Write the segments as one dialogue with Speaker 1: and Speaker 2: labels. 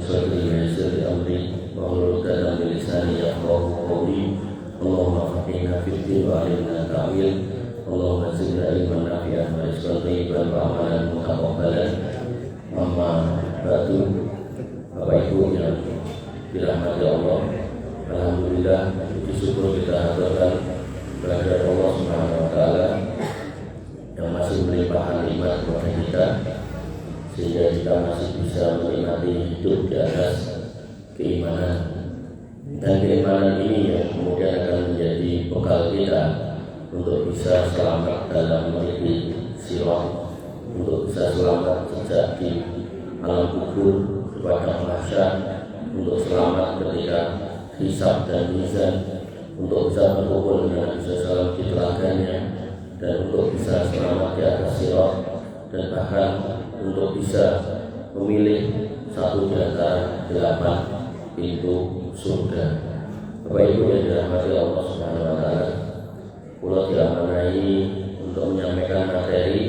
Speaker 1: صدري ويسر لي أمري واحلل عقدة من لساني يفقهوا قولي اللهم فقهنا في الدين وعلمنا التأويل اللهم زدنا علما نافعا ورزقا طيبا وعملا متقبلا أما بعد. Bapak Ibu yang dirahmati Allah, alhamdulillah puji syukur kita haturkan kepada Allah Subhanahu wa taala yang masih melimpahkan nikmat kepada kita sehingga kita masih bisa menikmati hidup di atas keimanan, dan keimanan ini yang kemudian akan menjadi bekal kita untuk bisa selamat dalam meniti sirat, untuk bisa selamat sejak di alam kubur kepada mahsyar, untuk selamat ketika hisab dan mizan, untuk bisa berkumpul dengan Nabi SAW di telaganya, dan untuk bisa selamat di atas sirat, dan bahkan untuk bisa memilih satu di antara 8 pintu surga. Bapak Ibu yang dirahmati Allah Subhanahu wa taala, kula diamanai untuk menyampaikan materi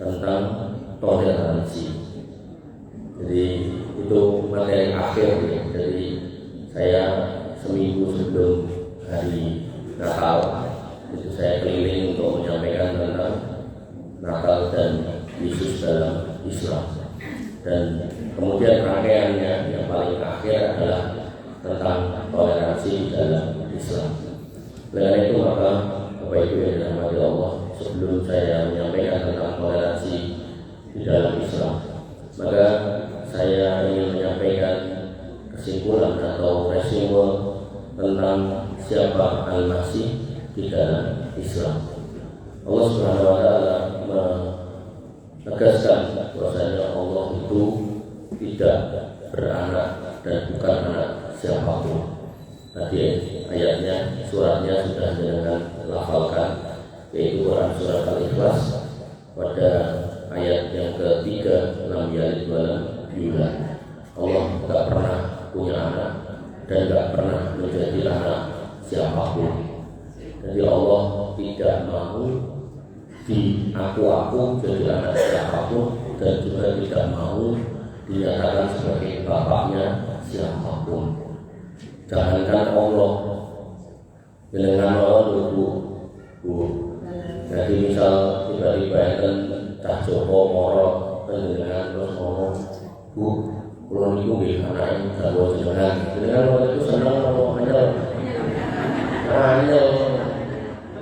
Speaker 1: tentang toleransi. Jadi itu materi akhir ya. Jadi saya seminggu sebelum hari Natal itu saya keliling untuk menyampaikan tentang Natal dan Yesus dalam Islam, dan kemudian rangkaiannya yang paling akhir adalah tentang toleransi dalam Islam. Dengan itu maka Bapak Ibu yang dirahmati Allah, sebelum saya menyampaikan tentang toleransi di dalam Islam, maka saya ingin menyampaikan kesimpulan atau resume tentang siapa Al-Masih di dalam Islam. Allah Subhanahu wa taala menegaskan bahwasanya Allah itu tidak beranak dan bukan anak siapapun. Tadi ayatnya, suratnya sudah dengan lafalkan, yaitu Quran surat Al-Ikhlas pada ayat yang ketiga, 6 yalid walam yulad. Allah tidak pernah punya anak dan tidak pernah menjadi anak siapapun. Jadi Allah tidak mau diaku-aku jadi anak siapapun, dan juga tidak mau dinyatakan sebagai bapaknya siapapun. Jangankan Allah, dengan Allah Bu. Jadi misal tiba-tiba kan Cah Joko moro dengan terus ngomong, Bu, kula niku nggih anake garwa jenengan. Jenengan waktu itu seneng apa anyel? Anyel.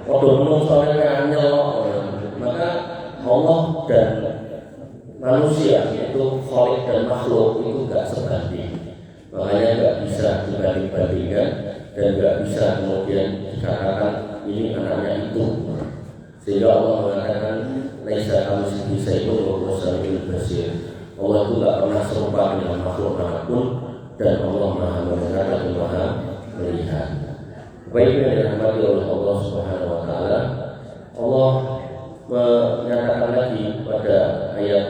Speaker 1: Padha menungso anyel. Maka Allah dan manusia itu khaliq dan makhluk itu enggak sebanding. Makanya enggak bisa dibanding-bandingkan dan enggak bisa kemudian dikatakan ini anaknya itu. Sehingga Allah mengatakan laisa kamitslihi syai'un wa huwas samiul basir. Allah itu tidak pernah serupa dengan makhluk manapun, dan Allah Maha mendengar dan Maha melihat. Baik yang dirahmati oleh Allah Subhanahu wa taala, Allah menyatakan lagi pada ayat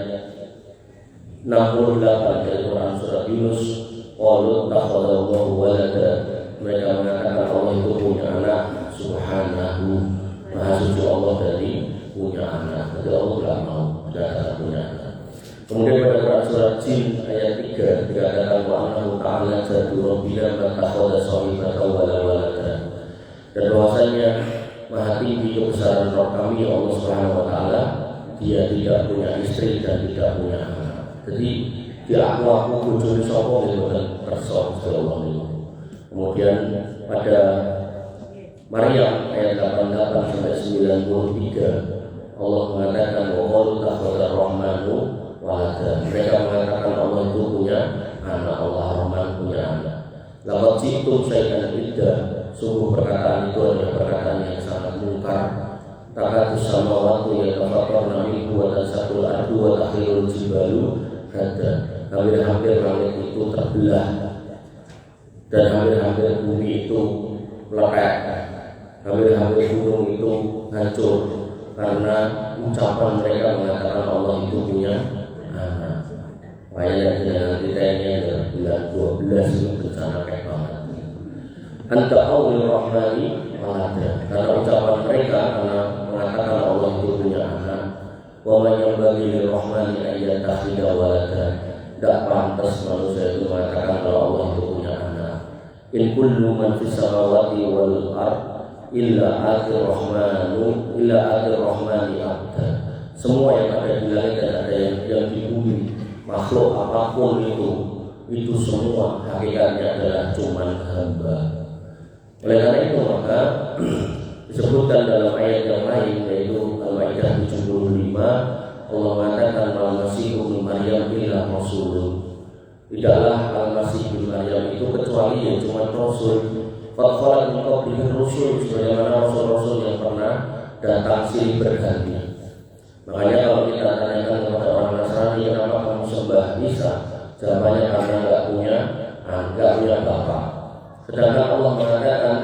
Speaker 1: 68 dari Quran surat Yunus, qalu takhadallahu walada. Mereka mengatakan Allah itu punya anak. Subhanahu, Maha suci Allah dari punya anak. Jadi Allah tidak mau ada punya anak. Kemudian pada Quran surat Jin ayat 3 dikatakan wa annahu ta'ala jadu rabbina ma takhadha sahibatan wala walada. Dan bahwasanya Maha tinggi kebesaran Rabb kami Allah Subhanahu wa taala, Dia tidak punya istri dan tidak punya anak. Jadi dia aku bojone sapa mboten kersa Allah niku. Kemudian pada Maryam ayat 88 sampai 93 Allah mengatakan wa qalu takhadha rahmanu walada. Mereka mengatakan Allah itu punya anak, Allah Rahman punya anak. Laqad ji'tum syai'an idda. Sungguh perkataan itu adalah perkataan yang sangat mungkar. Takatu samawati yatafattarna minhu wa tansaqul ardu wa takhirul jibalu hadda. Hampir-hampir langit itu terbelah dan hampir-hampir bumi itu melekat. Hampir-hampir gunung itu hancur karena ucapan mereka mengatakan Allah itu punya anak. Ayat yang kita ini adalah bulan 12 itu bencana kayak banget. Anta awil rahmani walada. Karena ucapan mereka karena mengatakan Allah itu punya anak. Wa man yambaghi lirrahmani an yattakhidha walada. Tidak pantas manusia itu mengatakan in kullu man fis samawati wal ard illa atir rahmani abda. Semua yang ada di langit dan ada yang di bumi, makhluk apapun itu semua hakikatnya adalah cuman hamba. Oleh karena itu maka disebutkan dalam ayat yang lain, yaitu Al-Maidah 75, Allah mengatakan Al-Masih ibnu Maryam illa rasulun. Tidaklah Al-Masih ibnu Maryam itu kecuali yang cuma rasul. Qad khalat min qablihi rusul, sebagaimana rasul-rasul yang pernah datang silih berganti. Makanya kalau kita tanyakan kepada orang Nasrani, kenapa kamu sembah Isa? Jawabannya karena enggak punya bapak. Sedangkan Allah mengatakan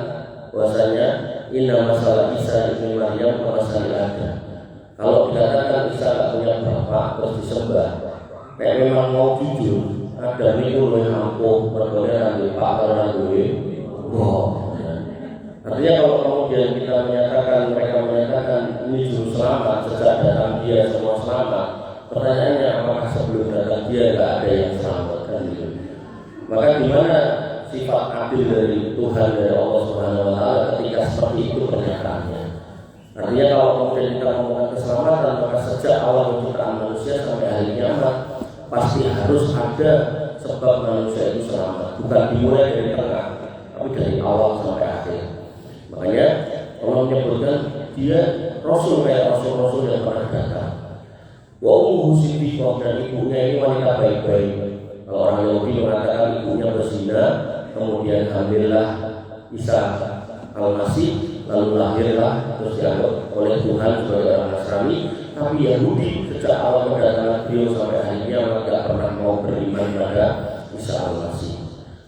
Speaker 1: bahwasanya inna masalah Isa ibnu Maryam wa masalah Adam. Kalau dikatakan Isa enggak punya bapak terus disembah, kayak memang mau jujur, Adam itu lebih ampuh, berbeda dengan Pak karena gue. Artinya kalau kemudian kita mereka menyatakan ini juru selamat, sejak datang dia semua selamat. Pertanyaannya, apakah sebelum datang dia tidak ada yang selamat, kan gitu. Maka gimana sifat adil dari Tuhan, dari Allah Subhanahu Wa Taala ketika seperti itu pernyataannya? Artinya kalau kemudian kita ngomongkan keselamatan, maka sejak awal penciptaan manusia sampai hari kiamat pasti harus ada sebab manusia itu selamat, bukan dimulai dari tengah, tapi dari awal sampai akhir. Makanya Allah menyebutkan dia Rasul kayak Rasul-Rasul yang pernah datang. Wa ummuhu siddiqah, dan ibunya ini wanita baik-baik. Kalau orang Yahudi mengatakan ibunya berzina, kemudian hamillah Isa Al-Masih, lalu lahirlah, terus dianggap oleh Tuhan sebagai orang Nasrani. Tapi Yahudi sejak awal kedatangan beliau sampai akhirnya tidak pernah mau beriman pada Isa Al-Masih.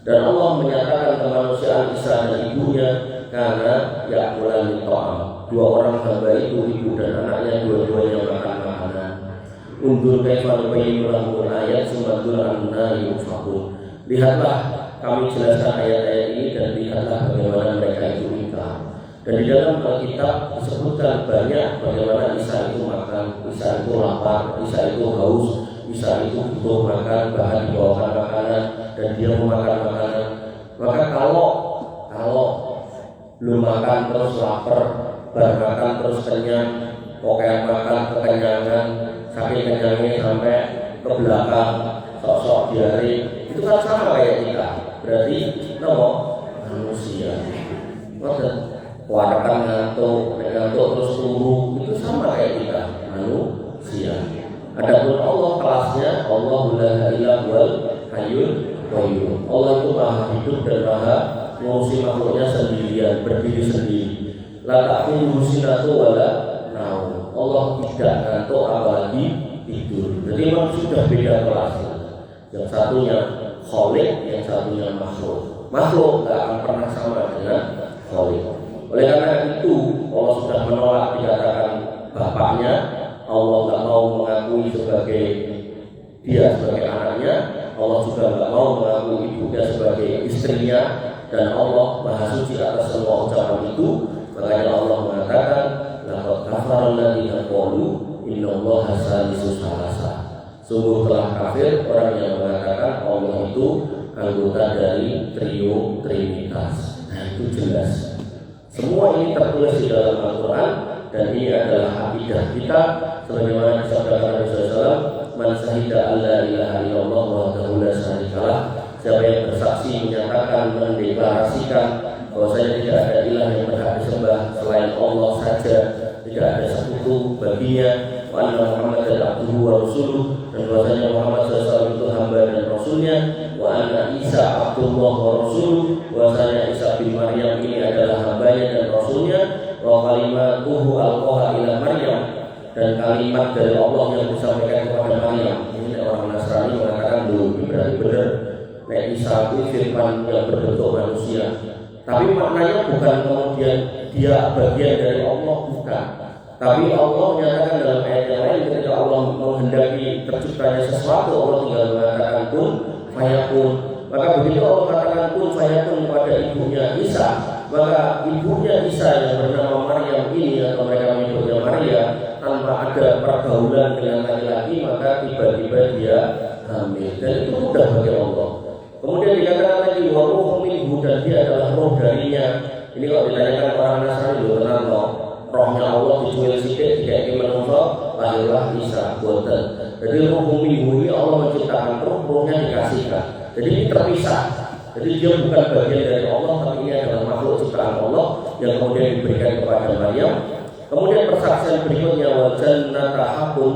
Speaker 1: Dan Allah menyatakan kemanusiaan Isa dan ibunya karena ya'kulan ta'am. Dua orang hamba itu, ibu dan anaknya, dua-duanya makan makanan. Undur kaifa nubayyinu lahumul ayat sumatul anna yufakun. Lihatlah kami jelaskan ayat-ayat ini dan lihatlah bagaimana mereka itu ingkar. Dan di dalam Alkitab disebutkan banyak bagaimana Isa itu makan, Isa itu lapar, Isa itu haus, Isa itu butuh makan, bahkan dibawakan makanan dan dia memakan makanan. Maka kalau belum makan terus lapar, baru makan terus kenyang, pokoknya makan kekenyangan, saking kenyangnya sampai ke belakang, sok-sok diare, itu kan sama kayak kita. Berarti manusia. Warakan ngantuk terus turu, itu sama kayak kita, manusia. Adapun Allah kelasnya Allahu la ilaha wal hayyul qayyum. Allah itu maha hidup dan maha mengurusi makhluknya sendirian, berdiri sendiri. La ta'khudhuhu sinatun wala naum. Allah tidak ngantuk apalagi tidur. Jadi memang sudah beda kelasnya. Yang satunya khaliq, yang satunya makhluk. Makhluk tidak akan pernah sama dengan khaliq. Oleh karena itu Allah sudah menolak dikatakan bapaknya. Allah tidak mau mengakui dia sebagai anaknya. Allah juga tidak mau mengakui ibunya sebagai istrinya. Dan Allah Maha Suci atas semua ucapan itu. Makanya Allah mengatakan, laqad kafara alladziina qalu innallaha salisu salasa. Sungguh telah kafir orang yang mengatakan Allah itu anggota dari trio Trinitas. Nah, itu jelas. Semua ini tertulis di dalam Al-Quran dan ini adalah akidah kita sebagaimana disabdakan Nabi SAW, man syahida alla ilaha illallah wahdahu la syarikalah. Siapa yang bersaksi, menyatakan, mendeklarasikan bahwasanya tidak ada ilah yang berhak disembah selain Allah saja, tidak ada sekutu baginya, wa anna Muhammadan abduhu wa rasuluh, dan bahwasanya Muhammad SAW itu hamba dan rasulnya, wa anna Isa abdullah wa rasuluh, bahwasanya Isa bin Maryam ini adalah hambanya dan rasulnya, wa kalimatuhu alqaha ila Maryam, dan kalimat dari Allah yang disampaikan kepada Maryam. Ini orang Nasrani mengatakan belum berarti benar Nabi Isa itu firman yang berbentuk manusia. Tapi maknanya bukan kemudian dia bagian dari Allah, bukan. Tapi Allah menyatakan dalam ayat yang lain ketika Allah menghendaki terciptanya sesuatu, Allah tinggal mengatakan kun fayakun. Maka begitu Allah mengatakan kun fayakun kepada ibunya Isa, maka ibunya Isa yang bernama Maryam ini, atau mereka menyebutnya Maria, tanpa ada pergaulan dengan laki-laki, maka tiba-tiba dia hamil. Dan itu mudah bagi Allah. Kemudian dikatakan lagi waruh minhu, dan dia adalah roh darinya. Ini kalau ditanyakan orang Nasrani, lo tenang loh, rohnya Allah dijual sidik tidak ingin menungso lahirlah Isa boten. Jadi roh minhu ini Allah menciptakan rohnya dikasihkan. Jadi ini terpisah. Jadi dia bukan bagian dari Allah, tapi ini adalah makhluk ciptaan Allah yang kemudian diberikan kepada Maryam. Kemudian persaksian berikutnya, wa jannata hakun,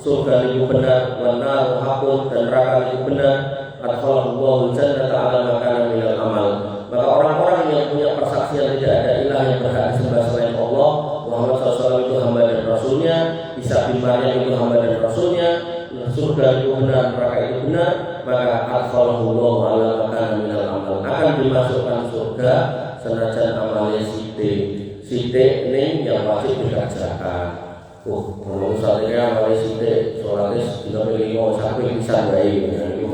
Speaker 1: surga itu benar, wa nar hakun, dan neraka itu benar. Adkhalallahu jannata ala ma kana minal amal. Maka orang-orang yang punya persaksian tidak ada ilah yang berhak disembah selain Allah, Muhammad SAW itu hamba dan Rasulnya, Isa bin Maryam itu hamba dan Rasulnya, surga itu benar, neraka itu benar, maka adkhalallahu ala ma kana minal amal, akan dimasukkan surga senajan amalnya sithik ning yang wajib dikerjakan. Ngomong saat ini amalnya sithik, sholatnya sudah milih sampai bisa baik dengan itu.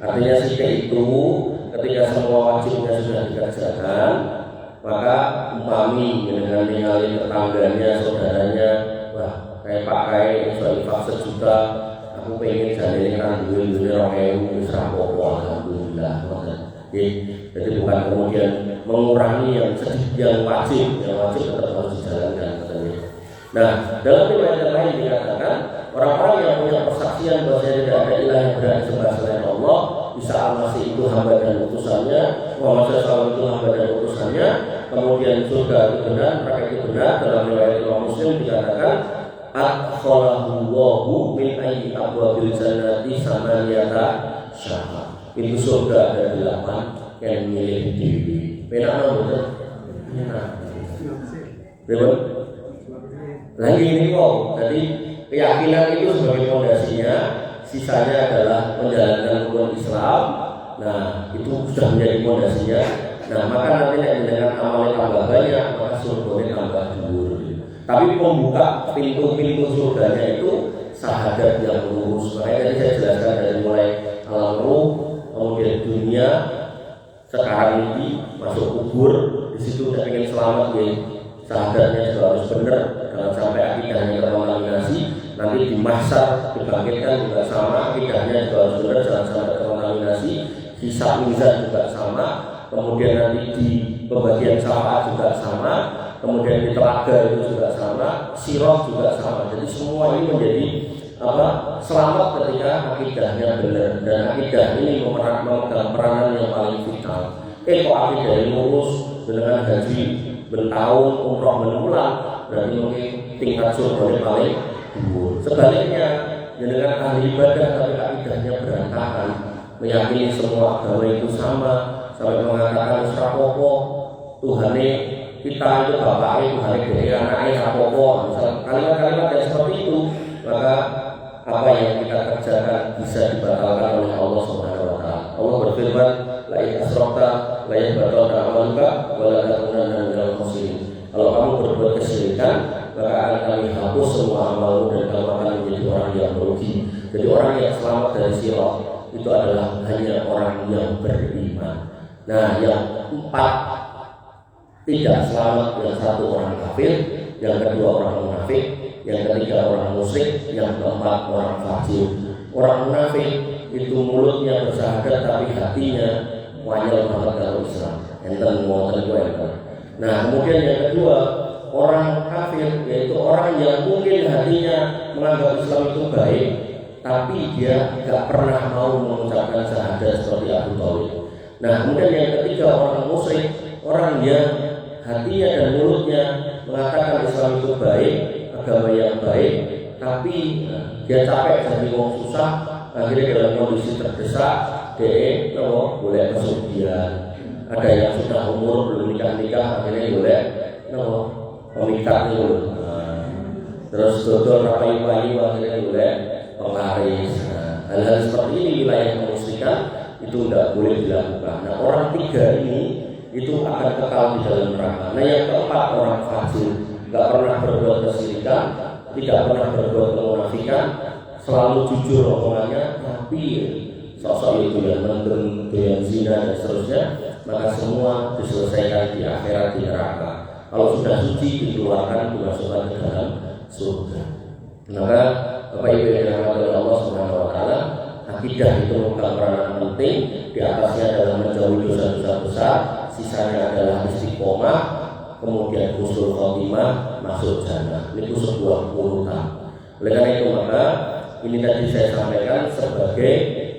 Speaker 1: Artinya sithik itu ketika semua wajibnya sudah dikerjakan, maka umpami dengan ninggalin tetangganya, saudaranya, wah kayak pakai soal infak 1 juta, aku pengen jadi duit orang yang bisa rapopo, alhamdulillah. Jadi bukan kemudian mengurangi yang wajib tetap harus dijalankan. Nah, dalam riwayat lain dikatakan orang-orang yang punya persaksian bahwa tidak ada ilah yang berhak disembah selain Allah, Isa al-Masih itu hamba dan utusannya, Muhammad SAW itu hamba dan utusannya, kemudian surga itu benar, neraka itu benar. Dalam riwayat Imam Muslim dikatakan adkhalahullahu min ayyi abwabil jannati samaniyata syahar. Itu surga ada 8 yang milih diri. Benar betul? Betul. Lagi ini kok, jadi keyakinan itu sebagai fondasinya, sisanya adalah menjalankan rukun Islam. Nah, itu sudah menjadi fondasinya. Nah, maka nanti dengan amalnya tambah banyak, maka surganya tambah dhuwur. Tapi pembuka pintu-pintu surganya itu syahadat yang lurus. Makanya tadi saya jelaskan dari mulai alam ruh, kemudian dunia, sekarang ini masuk kubur, di situ saya ingin selamat ya. Syahadatnya juga harus benar, jangan sampai akidahnya terkontaminasi. Nanti di mahsyar dibangkitkan juga sama, akidahnya juga harus benar, jangan sampai terkontaminasi. Hisab mizan juga sama, kemudian nanti di pembagian syafaat juga sama, kemudian di telaga itu juga sama, sirah juga sama. Jadi semua ini menjadi selamat ketika akidahnya benar, dan akidah ini memegang peranan yang paling vital. Kok akidah ini lurus dengan gaji bertahun umroh berulang, berarti mungkin tingkat surga paling dhuwur. Sebaliknya, dengan ahli ibadah tapi akidahnya berantakan, meyakini semua agama itu sama, sampai mengatakan rapopo Tuhane kita itu bapaknya, Tuhane dia anaknya rapopo, misal kalimat-kalimat yang seperti itu, maka apa yang kita kerjakan bisa dibatalkan oleh Allah Subhanahu wa taala. Allah berfirman, la in asrakta la yahbatanna 'amaluka wa la takunanna minal khasirin. Kalau kamu berbuat kesyirikan, maka akan kami hapus semua amalmu dan kamu akan menjadi orang yang merugi. Jadi orang yang selamat dari sirat itu adalah hanya orang yang beriman. Nah, yang 4 tidak selamat, yang 1 orang kafir, yang kedua orang munafik, yang ketiga orang musyrik, yang keempat orang fajir. Orang munafik itu mulutnya bersyahadat tapi hatinya wanyel banget kalau Islam. Enten wonten ku enten. Nah, kemudian yang kedua orang kafir, yaitu orang yang mungkin hatinya menganggap Islam itu baik, tapi dia tidak pernah mau mengucapkan syahadat seperti Abu Thalib. Nah, kemudian yang ketiga orang musyrik, orang yang hatinya dan mulutnya mengatakan Islam itu baik, agama yang baik, tapi dia capek jadi wong susah, akhirnya dalam kondisi terdesak, dia boleh pesugihan. Ada yang sudah umur belum nikah, akhirnya boleh pemikat itu. Terus dodol rapai-rapai, akhirnya boleh penglaris. Hal-hal seperti ini wilayah kemusyrikan itu tidak boleh dilakukan. Nah, orang 3 ini itu akan kekal di dalam neraka. Nah, yang keempat orang fajir, tidak pernah berbuat kesyirikan, tidak pernah berbuat kemunafikan, selalu jujur omongannya, tapi sosok itu yang mendem, yang zina dan seterusnya, maka semua diselesaikan di akhirat di neraka. Kalau sudah suci dikeluarkan, dimasukkan ke dalam surga. Maka Bapak Ibu yang dirahmati oleh Allah Subhanahu wa taala, akidah itu memegang peranan penting. Di atasnya adalah menjauhi dosa-dosa besar, sisanya adalah istiqomah, kemudian husnul khotimah, masuk jannah. Ini sebuah urutan. Oleh karena itu maka ini tadi saya sampaikan sebagai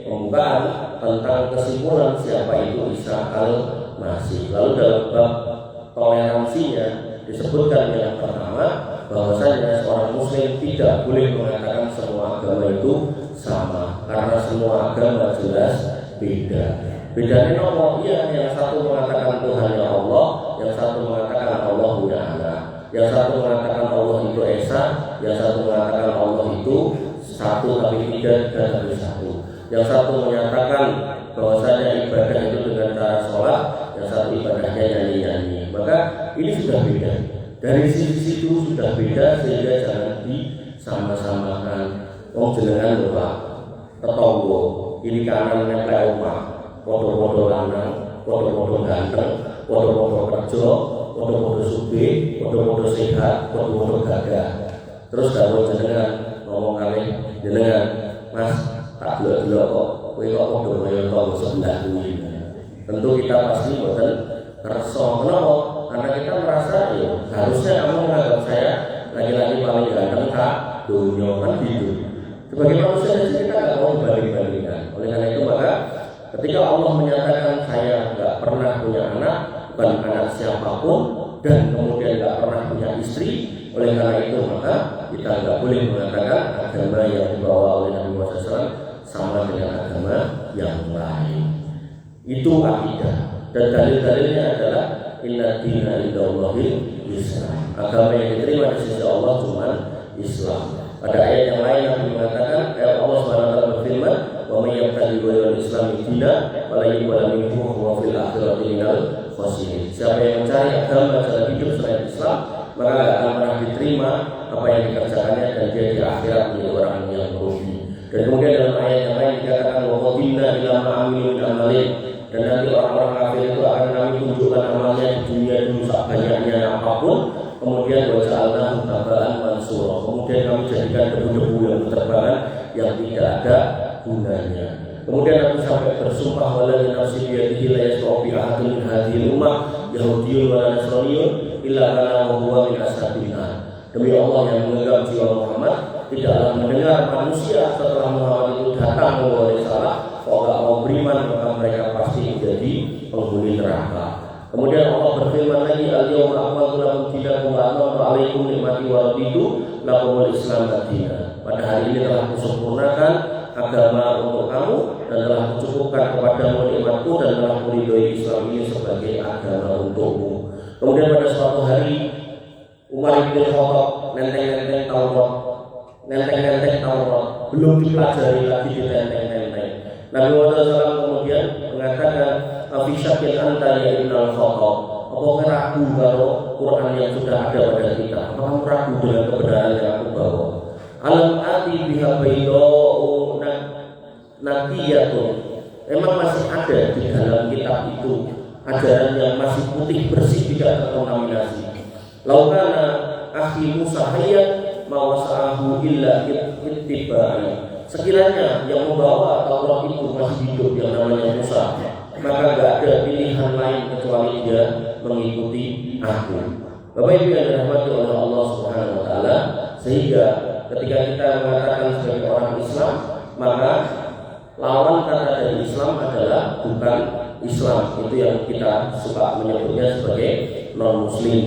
Speaker 1: pembukaan tentang kesimpulan siapa itu Isa al-Masih. Lalu dalam bab toleransinya disebutkan yang pertama bahwasanya seorang muslim tidak boleh mengatakan semua agama itu sama, karena semua agama jelas beda. Bedanya nomor yang satu mengatakan Tuhannya Allah, yang satu mengatakan Allah punya anak, yang satu mengatakan Allah itu Esa, yang satu mengatakan Allah itu satu tapi tiga tapi satu. Yang satu menyatakan bahwasanya ibadah itu dengan cara sholat, yang satu ibadahnya nyanyi-nyanyi. Maka ini sudah beda. Dari sisi itu sudah beda, sehingga jangan disama-samakan. Jenengan lho Pak, tetangga ini kanan nempel omah, podo-podo lanang, podo-podo ganteng, podo-podo kerja, podo-podo sugih, podo-podo sehat, podo-podo gagah. Terus kalau jenengan ngomong kali jenengan, Mas, tak delok-delok kok kowe kok podo kaya tangga sebelah kuwi. Tentu kita pasti boten kersa. Kenapa? Karena kita merasa ya harusnya kamu menganggap saya laki-laki paling ganteng tak dunia, kan gitu. Sebagai manusia kita nggak mau banding-bandingkan. Oleh karena itu maka ketika Allah menyatakan saya nggak pernah punya anak, bukan anak siapapun, dan kemudian nggak pernah punya istri, oleh karena itu maka kita nggak boleh mengatakan agama yang dibawa oleh Nabi Muhammad SAW sama dengan agama yang lain. Itu akidah, dan dalil-dalilnya adalah inna dina indallahil Islam. Agama yang diterima di sisi Allah cuma Islam. Pada ayat yang lain Nabi mengatakan, Allah SWT berfirman, wa may yabtaghi ghairal Islam dinan fala yuqbal minhu wa huwa fil akhirati minal khasirin. Siapa yang mencari agama cara hidup selain Islam, maka tidak akan pernah diterima apa yang dikerjakannya, dan dia di akhirat menjadi orang yang merugi. Dan kemudian dalam ayat yang lain dikatakan wa qadimna ila ma amilu min amalin, dan nanti orang-orang kafir itu akan kami tunjukkan amalnya di dunia dulu banyaknya apapun, kemudian waja'alnahu haba'an mansura, kemudian kami jadikan debu-debu yang berterbangan yang tidak ada gunanya. Kemudian Nabi sampai bersumpah waladzi nafsi biyadihi la yasma'u bi ahadin min hadhil ummah yahudiyyun wa nasraniyyun illa kana wa huwa min ashabin nar. Demi Allah yang menggenggam jiwa Muhammad, tidaklah mendengar manusia setelah Muhammad itu datang membawa risalah kalau tidak mau beriman maka mereka pasti menjadi penghuni neraka. Kemudian Allah berfirman lagi, al-yawma akmaltu lakum dinakum wa atmamtu 'alaikum ni'mati wa raditu lakumul Islam dinan. Pada hari ini telah kusempurnakan agama untuk kamu dan telah kucukupkan kepadamu nikmatku dan telah kuridhoi Islam ini sebagai agama untukmu. Kemudian pada suatu hari Umar bin Khattab nenteng-nenteng Taurat, belum dipelajari lagi di nenteng-nenteng. Nabi Muhammad SAW kemudian mengatakan, "Afisyakin anta ya Ibnul Khattab." Apakah ragu kalau Quran yang sudah ada pada kita? Apakah ragu dengan kebenaran yang aku bawa? Alam ati biha bayda'u naqiyatun. Emang masih ada di dalam kitab itu ajaran yang masih putih bersih, tidak terkontaminasi. Laukana akhi Musa hayyan ma wasa'ahu illa ittiba'i. Sekiranya yang membawa Taurat itu masih hidup yang namanya Musa, maka tidak ada pilihan lain kecuali dia mengikuti aku. Bapak Ibu yang dirahmati oleh Allah Subhanahu wa taala, sehingga ketika kita mengatakan sebagai orang Islam, maka lawan kata dari Islam adalah bukan Islam. Itu yang kita suka menyebutnya sebagai non muslim,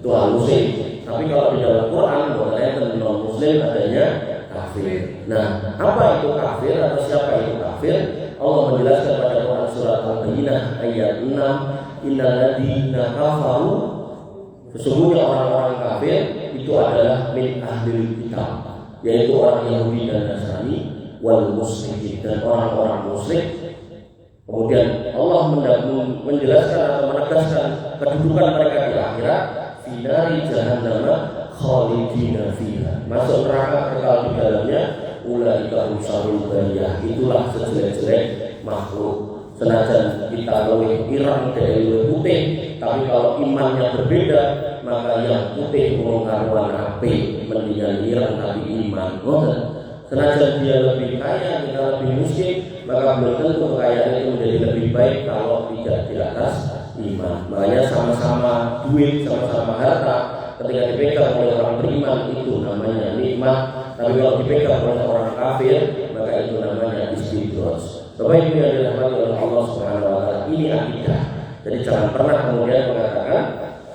Speaker 1: itu al-muslim. Tapi kalau di dalam Quran mengenai non muslim adanya kafir. Nah, apa itu kafir atau siapa itu kafir? Allah menjelaskan pada Quran surat Al-Bayyinah ayat 6, innal ladzina kafaru, sesungguhnya orang-orang kafir itu adalah min ahlil kitab, yaitu orang Yahudi dan Nasrani, wal musyrikin, dan orang-orang musyrik. Kemudian Allah menjelaskan atau menegaskan kedudukan mereka di akhirat, finari jahannam khalidina fiha, masuk neraka kekal di dalamnya, ulaika husarul bariyah, itulah sejelek-jelek makhluk. Senajan kita lebih irang dari lebih putih, tapi kalau imannya berbeda, maka yang putih mengkaruan api, mendingan irang tapi iman. Senajan dia lebih kaya, kita lebih miskin, maka belum tentu kekayaan itu menjadi lebih baik kalau tidak di atas iman. Makanya sama-sama duit, sama-sama harta, ketika dipegang oleh orang beriman itu namanya nikmat. Tapi kalau dipegang oleh orang kafir, maka itu namanya istidros. Bapak Ibu yang dirahmati oleh Allah Subhanahu wa taala, ini akidah. Jadi jangan pernah kemudian mengatakan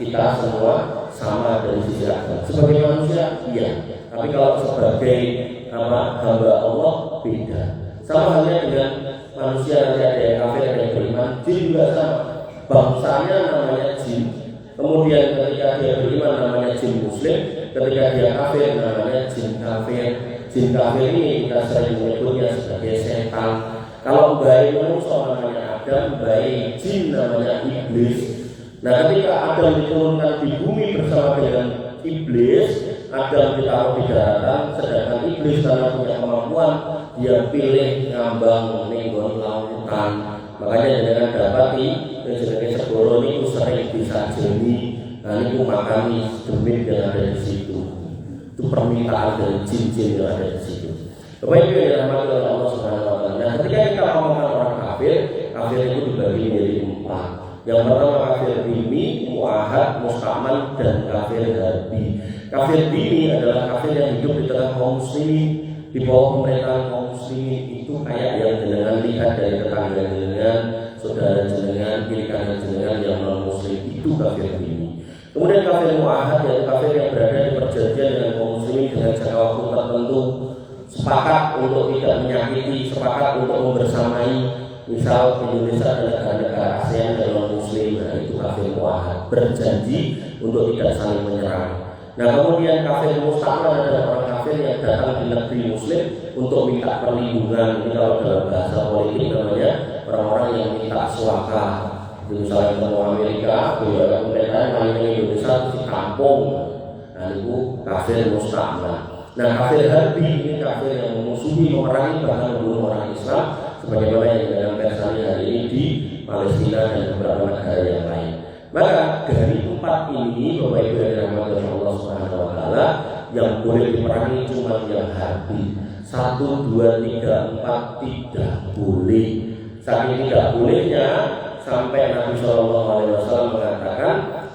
Speaker 1: kita semua sama dari sisi agama. Sebagai manusia, iya. Tapi kalau sebagai hamba Allah, beda. Sama halnya dengan manusia, nanti ada yang kafir, ada yang beriman. Jin juga sama. Bangsanya namanya jin. Kemudian ketika dia beriman namanya jin muslim. Ketika dia kafir namanya jin kafir. Jin kafir ini kita sering menyebutnya sebagai setan. Kalau bayi manusia namanya Adam, bayi jin namanya iblis. Nah, ketika Adam diturunkan di bumi bersama dengan iblis, Adam ditaruh di daratan, sedangkan iblis karena punya kemampuan, dia pilih ngambang nenggon lautan. Makanya dengan dapati sebagai segoro ini sering disajeni. Nah, ini makami demit yang ada di situ. Itu permintaan dari jin-jin yang ada di situ. Bapak Ibu yang dirahmati oleh Allah Subhanahu wa taala. Nah, ketika kita ngomongkan orang kafir, kafir itu dibagi menjadi 4. Yang pertama kafir dhimmi, muahad, mustaman, dan kafir harbi. Kafir dhimmi adalah kafir yang hidup di tengah kaum muslimin, di bawah pemerintahan kaum muslimin. Itu kayak yang jenengan lihat dari tetangga jenengan, saudara jenengan, kiri kanan jenengan yang non muslim, itu kafir dhimmi. Kemudian kafir muahad yaitu kafir yang berada di perjanjian dengan kaum muslimin dengan jangka waktu tertentu, sepakat untuk tidak menyakiti, sepakat untuk membersamai. Misal Indonesia dan negara-negara ASEAN dan non-muslim, nah itu kafir muahad, berjanji untuk tidak saling menyerang. Nah kemudian kafir musta'man adalah orang kafir yang datang di negeri muslim untuk minta perlindungan. Ini kalau dalam bahasa politik namanya orang-orang yang minta suaka. Misalnya ketemu Amerika, pemerintah main Indonesia di kampung. Nah itu kafir musta'man. Nah kafir harbi ini kafir yang memusuhi, memerangi, bahkan membunuh orang Islam, sebagaimana yang dalam versi hari ini di Palestina dan beberapa negara yang lain. Maka dari 4 ini, Bapak Ibu yang dirahmati oleh Allah Subhanahu wa taala, yang boleh diperangi cuma yang harbi. 1, 2, 3, 4 tidak boleh. Saking tidak bolehnya sampai Nabi Shallallahu Alaihi Wasallam mengatakan,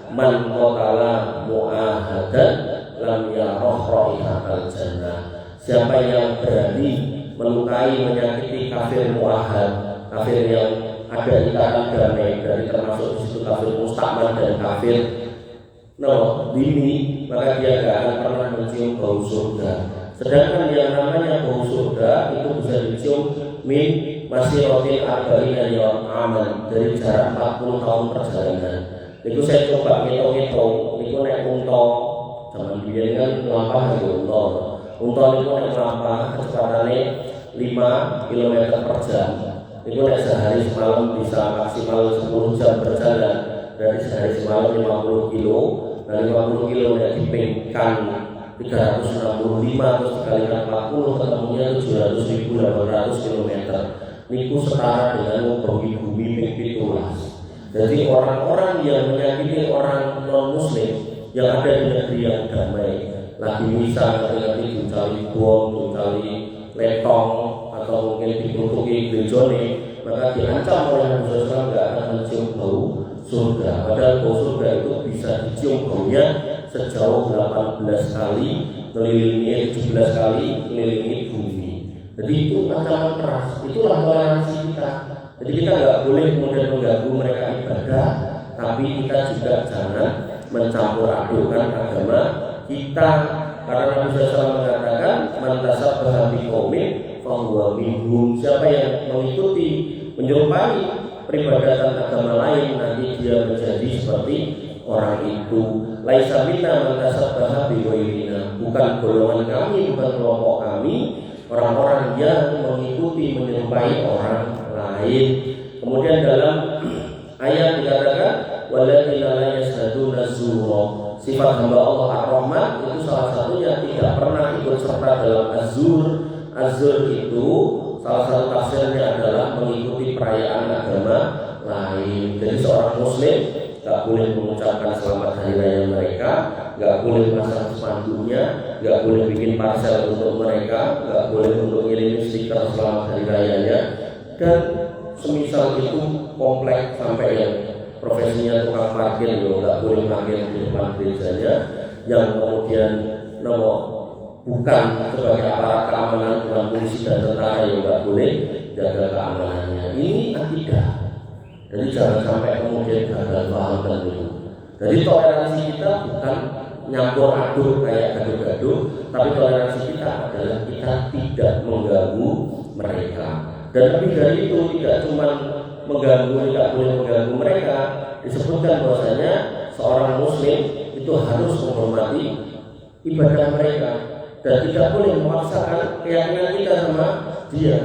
Speaker 1: man qatala mu'ahadan lam yarah raihatal jannah. Siapa yang berani melukai, menyakiti kafir muahad, kafir yang ada ikatan damai, dari termasuk di situ kafir musta'man dan kafir dhimmi, maka dia tidak akan pernah mencium bau surga. Sedangkan yang namanya bau surga itu bisa dicium min masih rotin arba'ina yawm aman, dari jarak 40 tahun perjalanan. Itu saya coba ngitung-ngitung, itu naik unta. Zaman biyen kan lampah ya unta. Unta itu naik lampah kecepatannya 5 km per jam. Itu naik sehari semalam bisa maksimal 10 jam berjalan. Dari sehari semalam 50 kilo. Nah 50 kilo naik dipingkan 365 terus dikalikan 40 ketemunya 700.800 km. Niku setara dengan membagi bumi ping 17. Jadi orang-orang yang menyakiti orang non-muslim yang ada di negeri yang damai, lagi misa, nanti dicari bom, dicari letong, atau mungkin ditutupi gerejone, maka diancam oleh Nabi SAW tidak akan mencium bau surga. Padahal bau surga itu bisa dicium baunya sejauh 18 kali mengelilingi, 17 kali mengelilingi bumi. Jadi itu ancaman keras. Itulah toleransi kita. Jadi kita nggak boleh kemudian mengganggu mereka ibadah, tapi kita juga jangan mencampur adukan agama kita. Karena Nabi SAW mengatakan man tasabbaha biqaumin fahuwa minhum. Siapa yang mengikuti, menyerupai peribadatan agama lain, nanti dia menjadi seperti orang itu. Laisa minna man tasabbaha bighairina. Bukan golongan kami, bukan kelompok kami, orang-orang yang mengikuti, menyerupai orang lain. Kemudian dalam ayat dikatakan walladzina la yashhaduna zura. Sifat hamba Allah Ar-Rahman itu salah satunya tidak pernah ikut serta dalam azur. Azur itu salah satu tafsirnya adalah mengikuti perayaan agama lain. Jadi seorang muslim tak boleh mengucapkan selamat hari raya mereka, nggak boleh pasang spanduknya, nggak boleh bikin parcel untuk mereka, nggak boleh untuk ngirim stiker selamat hari rayanya, dan semisal itu komplek sampai yang profesinya tukang parkir loh, nggak boleh parkir di depan gerejanya, yang kemudian bukan sebagai aparat keamanan dengan polisi dan tentara yang nggak boleh jaga keamanannya. Ini akidah. Jadi jangan sampai kemudian gagal paham dan itu. Jadi toleransi kita bukan nyampur aduk kayak gaduh-gaduh, tapi toleransi kita adalah kita tidak mengganggu mereka. Dan lebih dari itu, tidak cuma mengganggu, tidak boleh mengganggu mereka. Disebutkan bahwasanya seorang muslim itu harus menghormati ibadah mereka dan tidak boleh memaksakan keyakinan kita sama dia.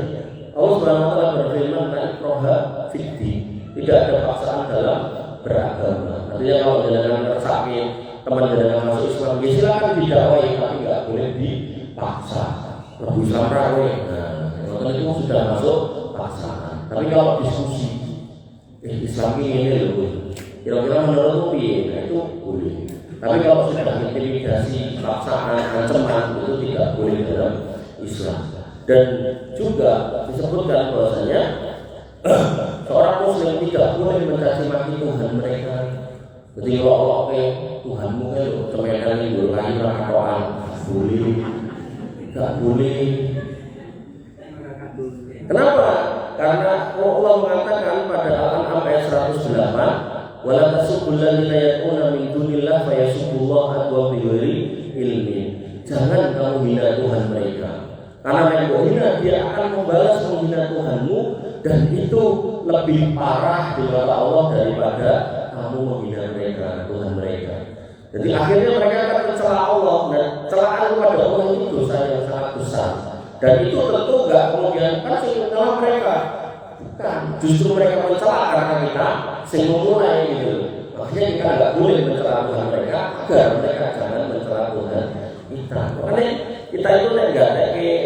Speaker 1: Allah Subhanahu wa taala berfirman, "La ikraha fid-din." Tidak ada paksaan dalam beragama. Artinya kalau jenengan tersakit, teman jenengan masuk Islam, ya silakan didakwai, tapi nggak boleh dipaksa. Lebih Islam rawe. Nah, itu sudah masuk paksaan. Tapi kalau diskusi, Islam ini loh, kira-kira menurutmu itu boleh. Tapi kalau sudah intimidasi, paksaan, ancaman, itu tidak boleh dalam Islam. Dan juga disebutkan bahwasanya seorang muslim tidak boleh mencaci maki Tuhan mereka. Jadi kalau Tuhanmu kan cemetan itu lain rakataan boleh, tidak boleh. Kenapa? Karena Allah mengatakan pada Al-An'am ayat 108, "Wala tasubbul ladzina yad'una min dunillah fa yasubbullaha adwa bighairi ilmin." Jangan kamu hina Tuhan mereka. Karena yang hina dia akan membalas menghina Tuhanmu, dan itu lebih parah di mata Allah daripada kamu menghina mereka, Tuhan mereka. Jadi akhirnya mereka akan mencela Allah, dan celaan kepada Allah itu dosa yang sangat besar. Dan itu tentu enggak kemudian kan sing mencela mereka. Bukan, justru mereka mencela karena kita sing memulai gitu. Makanya kita enggak boleh mencela Tuhan mereka agar mereka jangan mencela Tuhan kita. Makanya kita itu enggak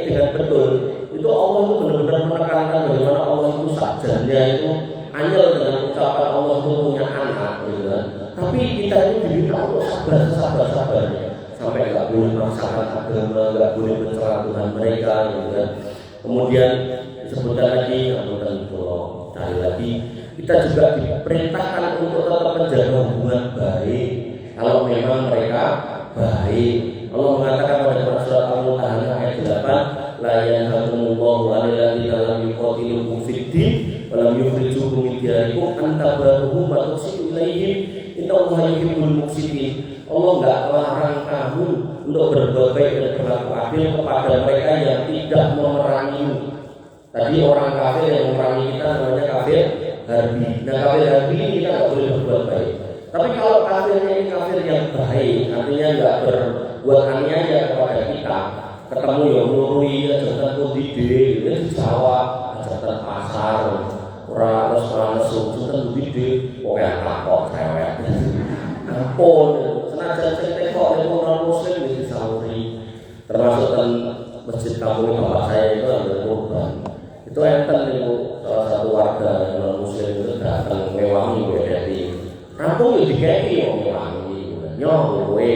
Speaker 1: dengan betul. Itu Allah itu benar-benar menekankan bagaimana Allah itu sajanya itu anyel dengan ucapan Allah itu punya anak gitu kan. Tapi kita ini diminta untuk sabar-sabarnya sampai nggak boleh memaksakan agama, nggak boleh mencela Tuhan mereka gitu kan. Kemudian disebutkan lagi, kemudian kalau cari lagi, kita juga diperintahkan untuk tetap menjaga hubungan baik kalau memang mereka baik. Allah mengatakan pada surat Al-Mumtahanah ayat 8, la yanhakumullahu 'anil ladzina lam yuqatilukum fid-din wa lam yukhrijukum min diyarikum an tabarruhum wa tuqsitu ilaihim innallaha yuhibbul muqsitin. Allah enggak melarang kamu untuk berbuat baik dan berlaku adil kepada mereka yang tidak memerangimu. Tadi orang kafir yang memerangi kita namanya kafir harbi. Nah, kafir harbi ini kita enggak boleh berbuat baik. Tapi kalau kafirnya ini kafir yang baik, artinya enggak berbuat aniaya kepada kita, ketemu yang nurui ajatan kudide, itu dijawab ajatan pasar, orang nesu ajatan kudide, pokoknya takut cewek. Ampun, senajan saya tengok orang muslim di Saudi, termasuk kan masjid kampung bapak saya itu ada korban. Itu enten itu salah satu warga non muslim itu datang mewangi berarti. Kampung itu dikei orang mewangi, nyoh kowe.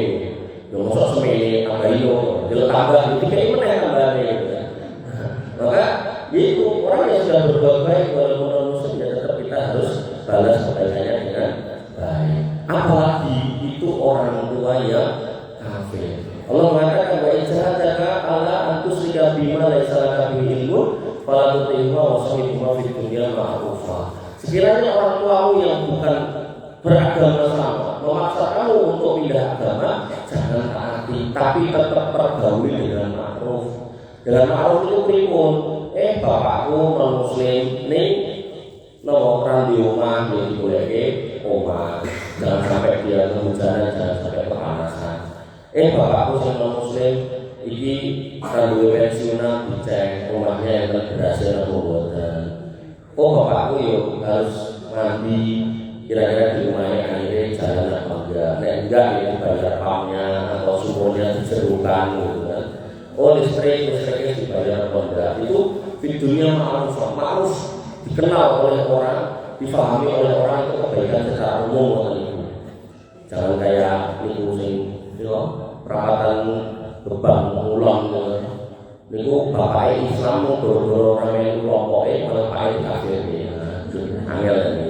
Speaker 1: Yang masuk semene tambah iyo, jelas tambah itu kayak mana tambahnya gitu kan. Maka itu orang yang sudah berbuat baik walaupun non muslim ya tetap kita harus balas kebaikannya dengan baik. Apalagi itu orang tua yang kafir. Allah mengatakan wa ijhadaka ala antusika bima laisa laka bihi ilmun fala tuti'huma wa sahibhuma fid dunya ma'rufa. Sekiranya orang tuamu yang bukan beragama sama memaksa kamu untuk pindah agama, jangan taati, tapi tetap pergauli dengan ma'ruf. Dengan ma'ruf itu pripun? Bapakku non muslim nih orang di rumah yang dibolehke omah. Jangan sampai dia kehujanan, jangan sampai kepanasan. Bapakku yang non muslim iki kanduwe pensiunan dicek rumahnya yang berhasil pembuatan. Bapakku yuk harus mandi kira-kira di rumahnya akhirnya jalan apa enggak ya dibayar pamnya atau sumurnya diserukan gitu kan. Listriknya dibayar apa enggak, itu videonya ma'ruf dikenal oleh orang, difahami oleh orang, itu kebaikan secara umum itu. Jangan kayak itu sing niku bapak Islam goro-goro ramen kelompoke malah pakai kafir angel ini.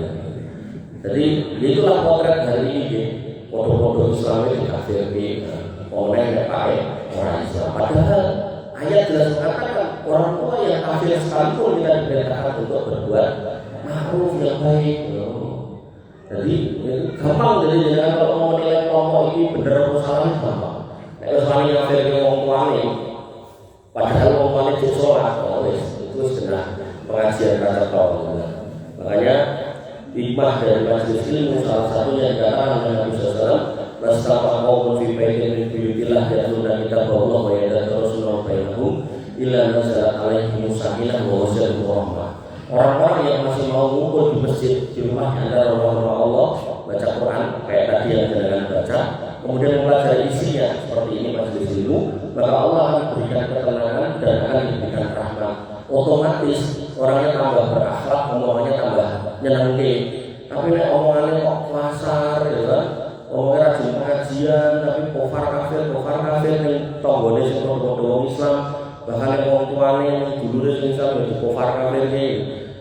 Speaker 1: Jadi itulah potret hari ini foto-foto Islam itu kafir oleh pakai orang Islam. Padahal ayat jelas mengatakan orang tua yang kafir sekalipun tidak diperintahkan untuk berbuat ma'ruf yang baik. Jadi gampang jadi kalau mau menilai kelompok ini benar atau salah gampang. Nek wani kafir ke wong tuane padahal wong tuane cek salat itu sudah pengajian kata tol. Makanya hikmah dari majelis ilmu salah satunya dikatakan oleh Nabi SAW, "Wastafa qaumun fi baitin min buyutillah yatluna kitaballah wa yatadarrasuna bainahum illa nazalat alaihim sakinah wa ghashiyatuhum rahmah." Orang-orang yang masih mau ngumpul di masjid di rumah antara rumah Allah baca Quran kayak tadi yang jenengan baca, kemudian mempelajari isinya seperti ini majelis ilmu, maka Allah akan berikan ketenangan dan akan diberikan rahmat. Otomatis orangnya tambah berakhlak, omongannya tambah nyenengke. Tapi nek omongannya kok kasar ya kan, omongnya rajin pengajian tapi kafir yang tanggane sing padha Islam, bahkan yang wong tuane dulure sing Islam ya kafir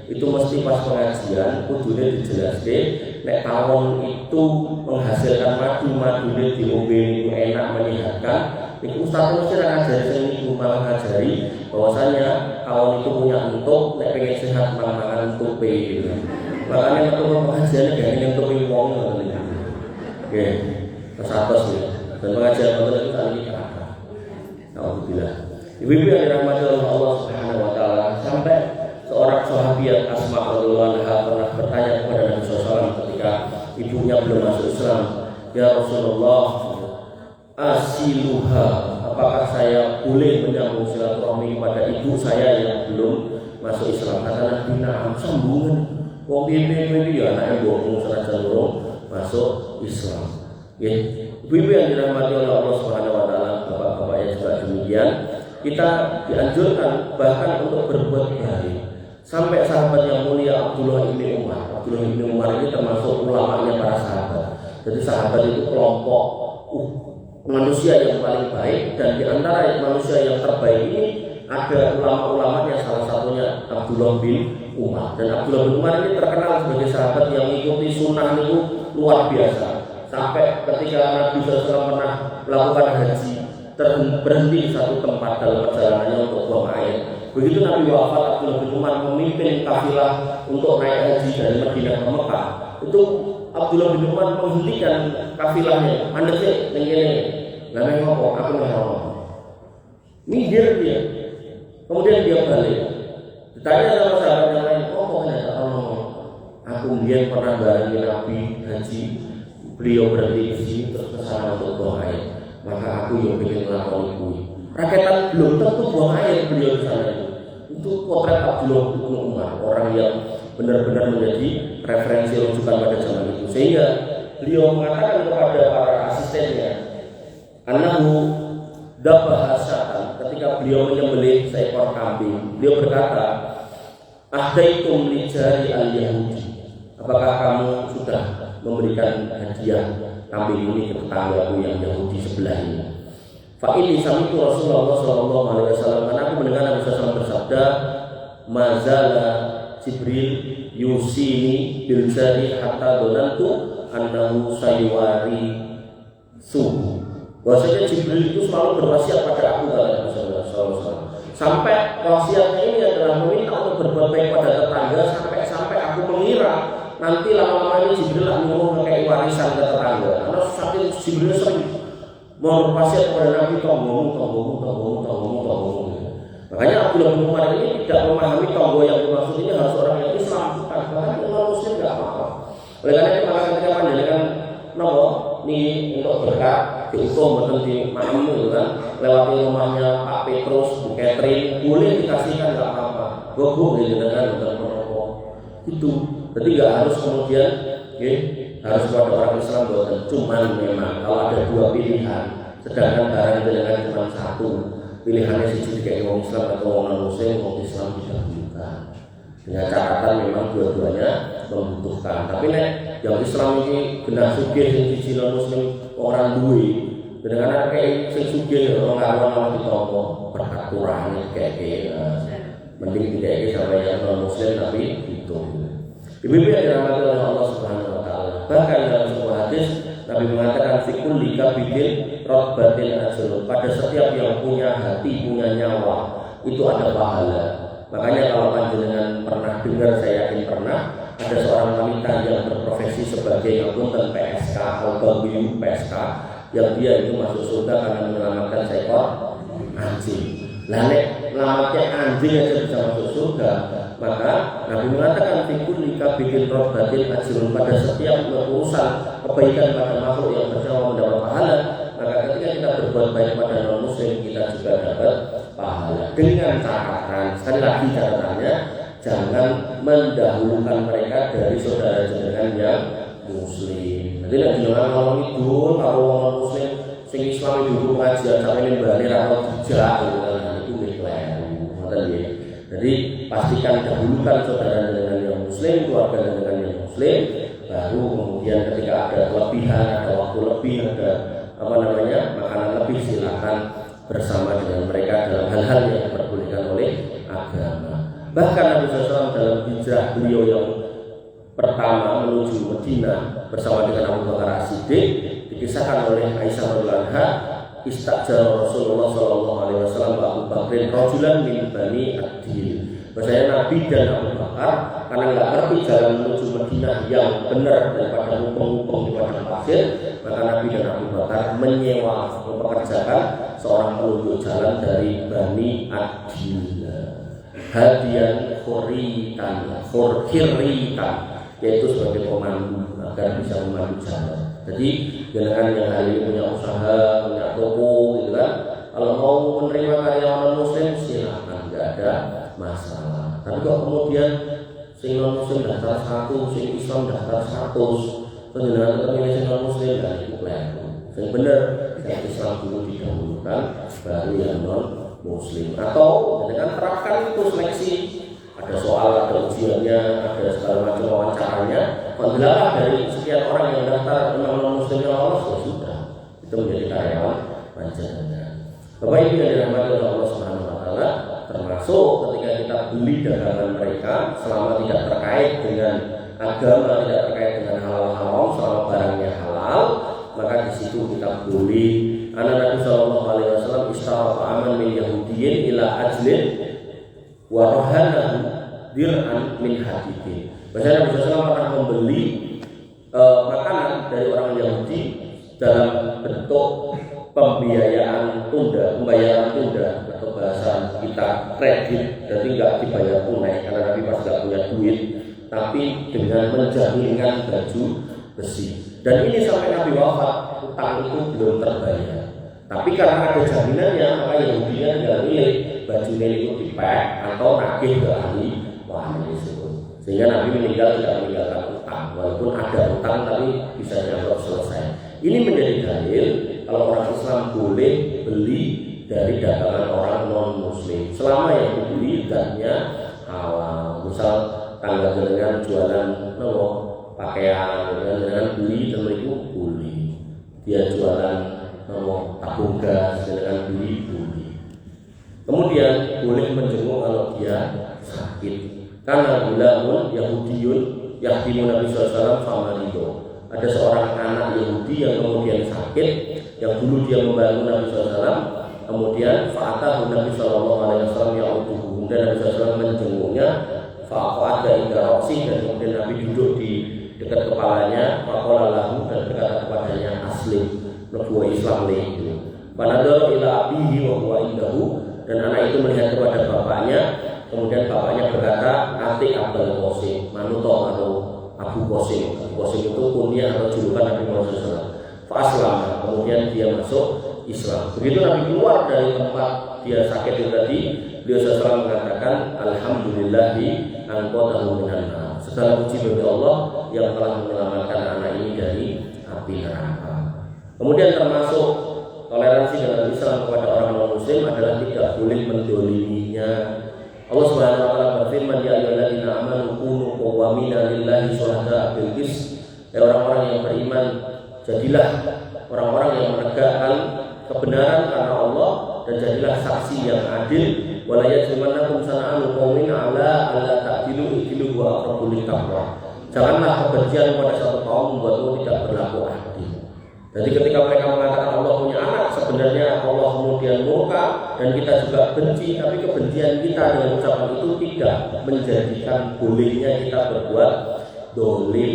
Speaker 1: itu mesti pas pengajian kudune dijelaske nek tawon itu menghasilkan madune diombe itu enak menyehatkan. Itu ustaz mesti ngajari sing niku malah ngajari bahwasanya tawon itu punya entuk nek pengen sehat mangan entuk gitu. Makanya waktu pengajian gak entuk wong ngono. Oke, terus ya. Dan pengajian itu tadi kata. Alhamdulillah. Ibu-ibu yang dirahmati oleh Allah Subhanahu wa taala, sampai seorang sahabiat Asma radhiyallahu anha pernah bertanya kepada Nabi SAW ketika ibunya belum masuk Islam, "Ya Rasulullah, asiluha, apakah saya boleh menyambung silaturahmi kepada ibu saya yang belum masuk Islam?" Kata Nabi, "Na'am, sambungan. Wong piye-piye ya anake mbokmu senajan durung masuk Islam." Nggih, ibu-ibu yang dirahmati oleh Allah Subhanahu wa taala, bapak-bapak yang juga demikian, kita dianjurkan bahkan untuk berbuat baik. Sampai sahabat yang mulia Abdullah bin Umar. Abdullah bin Umar ini termasuk ulamanya para sahabat. Jadi sahabat itu kelompok manusia yang paling baik, dan di antara manusia yang terbaik ini ada ulama-ulamanya, salah satunya Abdullah bin Umar. Dan Abdullah bin Umar ini terkenal sebagai sahabat yang mengikuti sunnah itu luar biasa. Sampai ketika Nabi SAW pernah melakukan haji, berhenti di satu tempat dalam perjalanannya untuk buang air. Begitu Nabi wafat, Abdullah bin Umar memimpin kafilah untuk naik haji dari Madinah ke Mekah. Itu Abdullah bin Umar menghentikan kafilahnya. Anda sih ngene, nggak ngomong, aku nggak ngomong. Minggir dia. Kemudian dia balik. Ditanya sama sahabat yang lain, kok ternyata ngomong. Aku dia pernah barengi Nabi haji, beliau berhenti di sini terus kesana untuk buang air. Maka aku yang ingin melakukan itu. Rakyatan belum tentu buang air beliau di sana itu. Itu potret Abdullah bin Umar, orang yang benar-benar menjadi referensi rujukan pada zaman itu. Sehingga beliau mengatakan kepada para asistennya, "Anahu dabah asyatan." Ketika beliau menyembelih seekor kambing, beliau berkata, "Ahdaitum li jari al-Yahudi." Apakah kamu sudah memberikan hadiah kambing ini ke tetanggaku yang Yahudi sebelah ini? Fa ini sami'tu Rasulullah sallallahu alaihi wasallam, karena aku mendengar Nabi SAW bersabda, "Mazala Jibril yusini bil jari hatta donantu annahu sayuwari suhu." Bahwasanya Jibril itu selalu berwasiat pada aku, kata Nabi SAW. Sampai wasiatnya ini adalah meminta untuk berbuat baik pada tetangga, sampai aku mengira nanti lama-lama ini Jibril akan ngomong kayak warisan ke tetangga. Karena saking Jibril sering berwasiat kepada Nabi, tonggomu. Makanya Abdullah bin Umar ini tidak memahami tonggo yang dimaksud ini harus orang yang Islam, bukan. Bahkan orang Muslim tidak apa-apa. Oleh karena itu maka ketika panjenengan nopo nih untuk berkat diutuh betul di malam itu kan, lewati rumahnya Pak Petrus, Bu Catherine, boleh dikasihkan nggak apa-apa. Gobok gitu kan, bukan nopo itu. Jadi nggak harus kemudian harus pada orang Islam bukan. Cuman memang kalau ada dua pilihan, sedangkan barang dengan cuma satu, pilihannya sih kayak orang Islam atau orang Muslim, orang Islam bisa bukan. Dengan catatan memang dua-duanya membutuhkan. Tapi nek yang Islam ini benar sugih yang siji Muslim orang duwe, Dengan kayak sing sugih orang karuan malah ditompo peraturan kayak mending tidak sama yang non muslim tapi itu. Ibu-ibu yang dirahmati oleh Allah Subhanahu wa taala. Bahkan dalam sebuah hadis Nabi mengatakan fikul lika bidin rotbatin ajrun. Pada setiap yang punya hati, punya nyawa itu ada pahala. Makanya kalau panjenengan pernah dengar, saya yakin pernah, ada seorang wanita yang berprofesi sebagai akuntan PSK atau PSK yang dia itu masuk surga karena menyelamatkan seekor anjing. Lalu melamatkan anjing aja bisa masuk surga. Maka Nabi mengatakan fikul lika bikin robatin ajrun. Pada setiap urusan kebaikan pada makhluk yang bernyawa mendapat pahala. Maka ketika kita berbuat baik pada non muslim, kita juga dapat pahala. Dengan catatan, sekali lagi catatannya, jangan mendahulukan mereka dari saudara jenengan yang muslim. Jadi lagi orang ngomong itu kalau orang muslim sing Islam itu pengajian sampai balik atau tidak itu gitu. Jadi pastikan dahulukan saudara dengan yang muslim, keluarga dengan yang muslim, baru kemudian ketika ada kelebihan, ada waktu lebih, ada makanan lebih, silakan bersama dengan mereka dalam hal-hal yang diperbolehkan oleh agama. Bahkan Nabi SAW dalam hijrah beliau yang pertama menuju Madinah bersama dengan Abu Bakar As-Siddiq, dikisahkan oleh Aisyah radhiyallahu anha, istajara Rasulullah SAW Abu Bakrin rajulan min Bani Adil. Bahasanya Nabi dan Abu Bakar karena nggak ngerti jalan menuju Madinah yang benar daripada hukum-hukum di padang pasir, maka Nabi dan Abu Bakar menyewa, mempekerjakan seorang penunjuk jalan dari Bani Adil. Hadian khuritan, yaitu sebagai pemandu agar bisa memandu jalan. Jadi jangan yang hari ini punya usaha, punya toko gitu kan, kalau mau menerima karyawan muslim silakan, nggak ada masalah. Tapi kok kemudian sing non muslim daftar 1, sing Islam daftar 100, penjenengan terpilih sing non muslim dan itu keliru. Yang benar yang Islam dulu didahulukan, baru yang non muslim. Atau dengan terapkan itu seleksi, ada soal, ada ujiannya, ada segala macam wawancaranya. Kalau dari sekian orang yang daftar non muslim yang lolos, ya sudah, itu menjadi karyawan panjenengan. Bapak Ibu yang dirahmati oleh Allah Subhanahu wa taala, termasuk ketika kita beli dagangan mereka selama tidak terkait dengan agama, tidak terkait dengan halal haram, selama barangnya halal, maka di situ kita boleh. Karena Nabi Shallallahu Alaihi Wasallam istara aman min Yahudiyin ila ajlin wa rohanahu dir'an min hadidin. Bahasa Nabi SAW pernah membeli makanan dari orang Yahudi dalam bentuk pembayaran tunda atau bahasa kita kredit, jadi nggak dibayar tunai karena Nabi pas nggak punya duit, tapi dengan menjaminkan baju besi. Dan ini sampai Nabi wafat, utang itu belum terbayar. Tapi karena ada jaminannya, maka Yahudinya tinggal milih baju itu dipek atau nagih ke ahli waris. Sehingga Nabi meninggal tidak meninggalkan utang, walaupun ada utang tapi bisa dianggap selesai. Ini menjadi dalil kalau orang Islam boleh beli dari dagangan orang non Muslim selama yang dibeli zatnya halal. Misal tangga dengan jualan pakaian, dengan beli dan itu boleh. Dia jualan tabung gas dengan beli boleh. Kemudian boleh menjenguk kalau dia sakit. Karena gulamun Yahudiyun Yahdimu Nabi SAW sama itu. Ada seorang anak Yahudi yang kemudian sakit, yang dulu dia membantu Nabi SAW, kemudian fa'atahu Nabi SAW ya'uduhu, dan Nabi SAW menjenguknya, fa'aqa'ada inda roksi, dan kemudian Nabi duduk di dekat kepalanya, fa'aqala lahu, dan berkata kepadanya aslim, lebuah Islam itu. Panadara ila abihi wa huwa indahu, dan anak itu melihat kepada bapaknya. Kemudian bapaknya berkata, Atik Abdul Qasim, Manuto atau Abu Qasim. Abu Qasim itu kunyah atau julukan Nabi Muhammad SAW. Fa'aslam, kemudian dia masuk Islam. Begitu Nabi keluar dari tempat dia sakit itu tadi, beliau SAW mengatakan, Alhamdulillahi anqadhahu minan nar. Segala puji bagi Allah yang telah menyelamatkan anak ini dari api neraka. Kemudian termasuk toleransi dalam Islam kepada orang non Muslim adalah tidak boleh mendoliminya. Allah Subhanahu wa taala berfirman, ya ayyuhalladzina amanu kunu qawwamina lillahi syuhada'a bil qist. Orang-orang yang beriman, jadilah orang-orang yang menegakkan kebenaran karena Allah, dan jadilah saksi yang adil. Wala yajrimannakum sana'anu qaumin ala alla ta'dilu i'dilu wa aqrabu littaqwa. Janganlah kebencian pada satu kaum membuatmu tidak berlaku adil. Jadi ketika mereka mengatakan Allah punya anak, sebenarnya Allah kemudian murka dan kita juga benci, tapi kebencian kita dengan ucapan itu tidak menjadikan bolehnya kita berbuat dolim.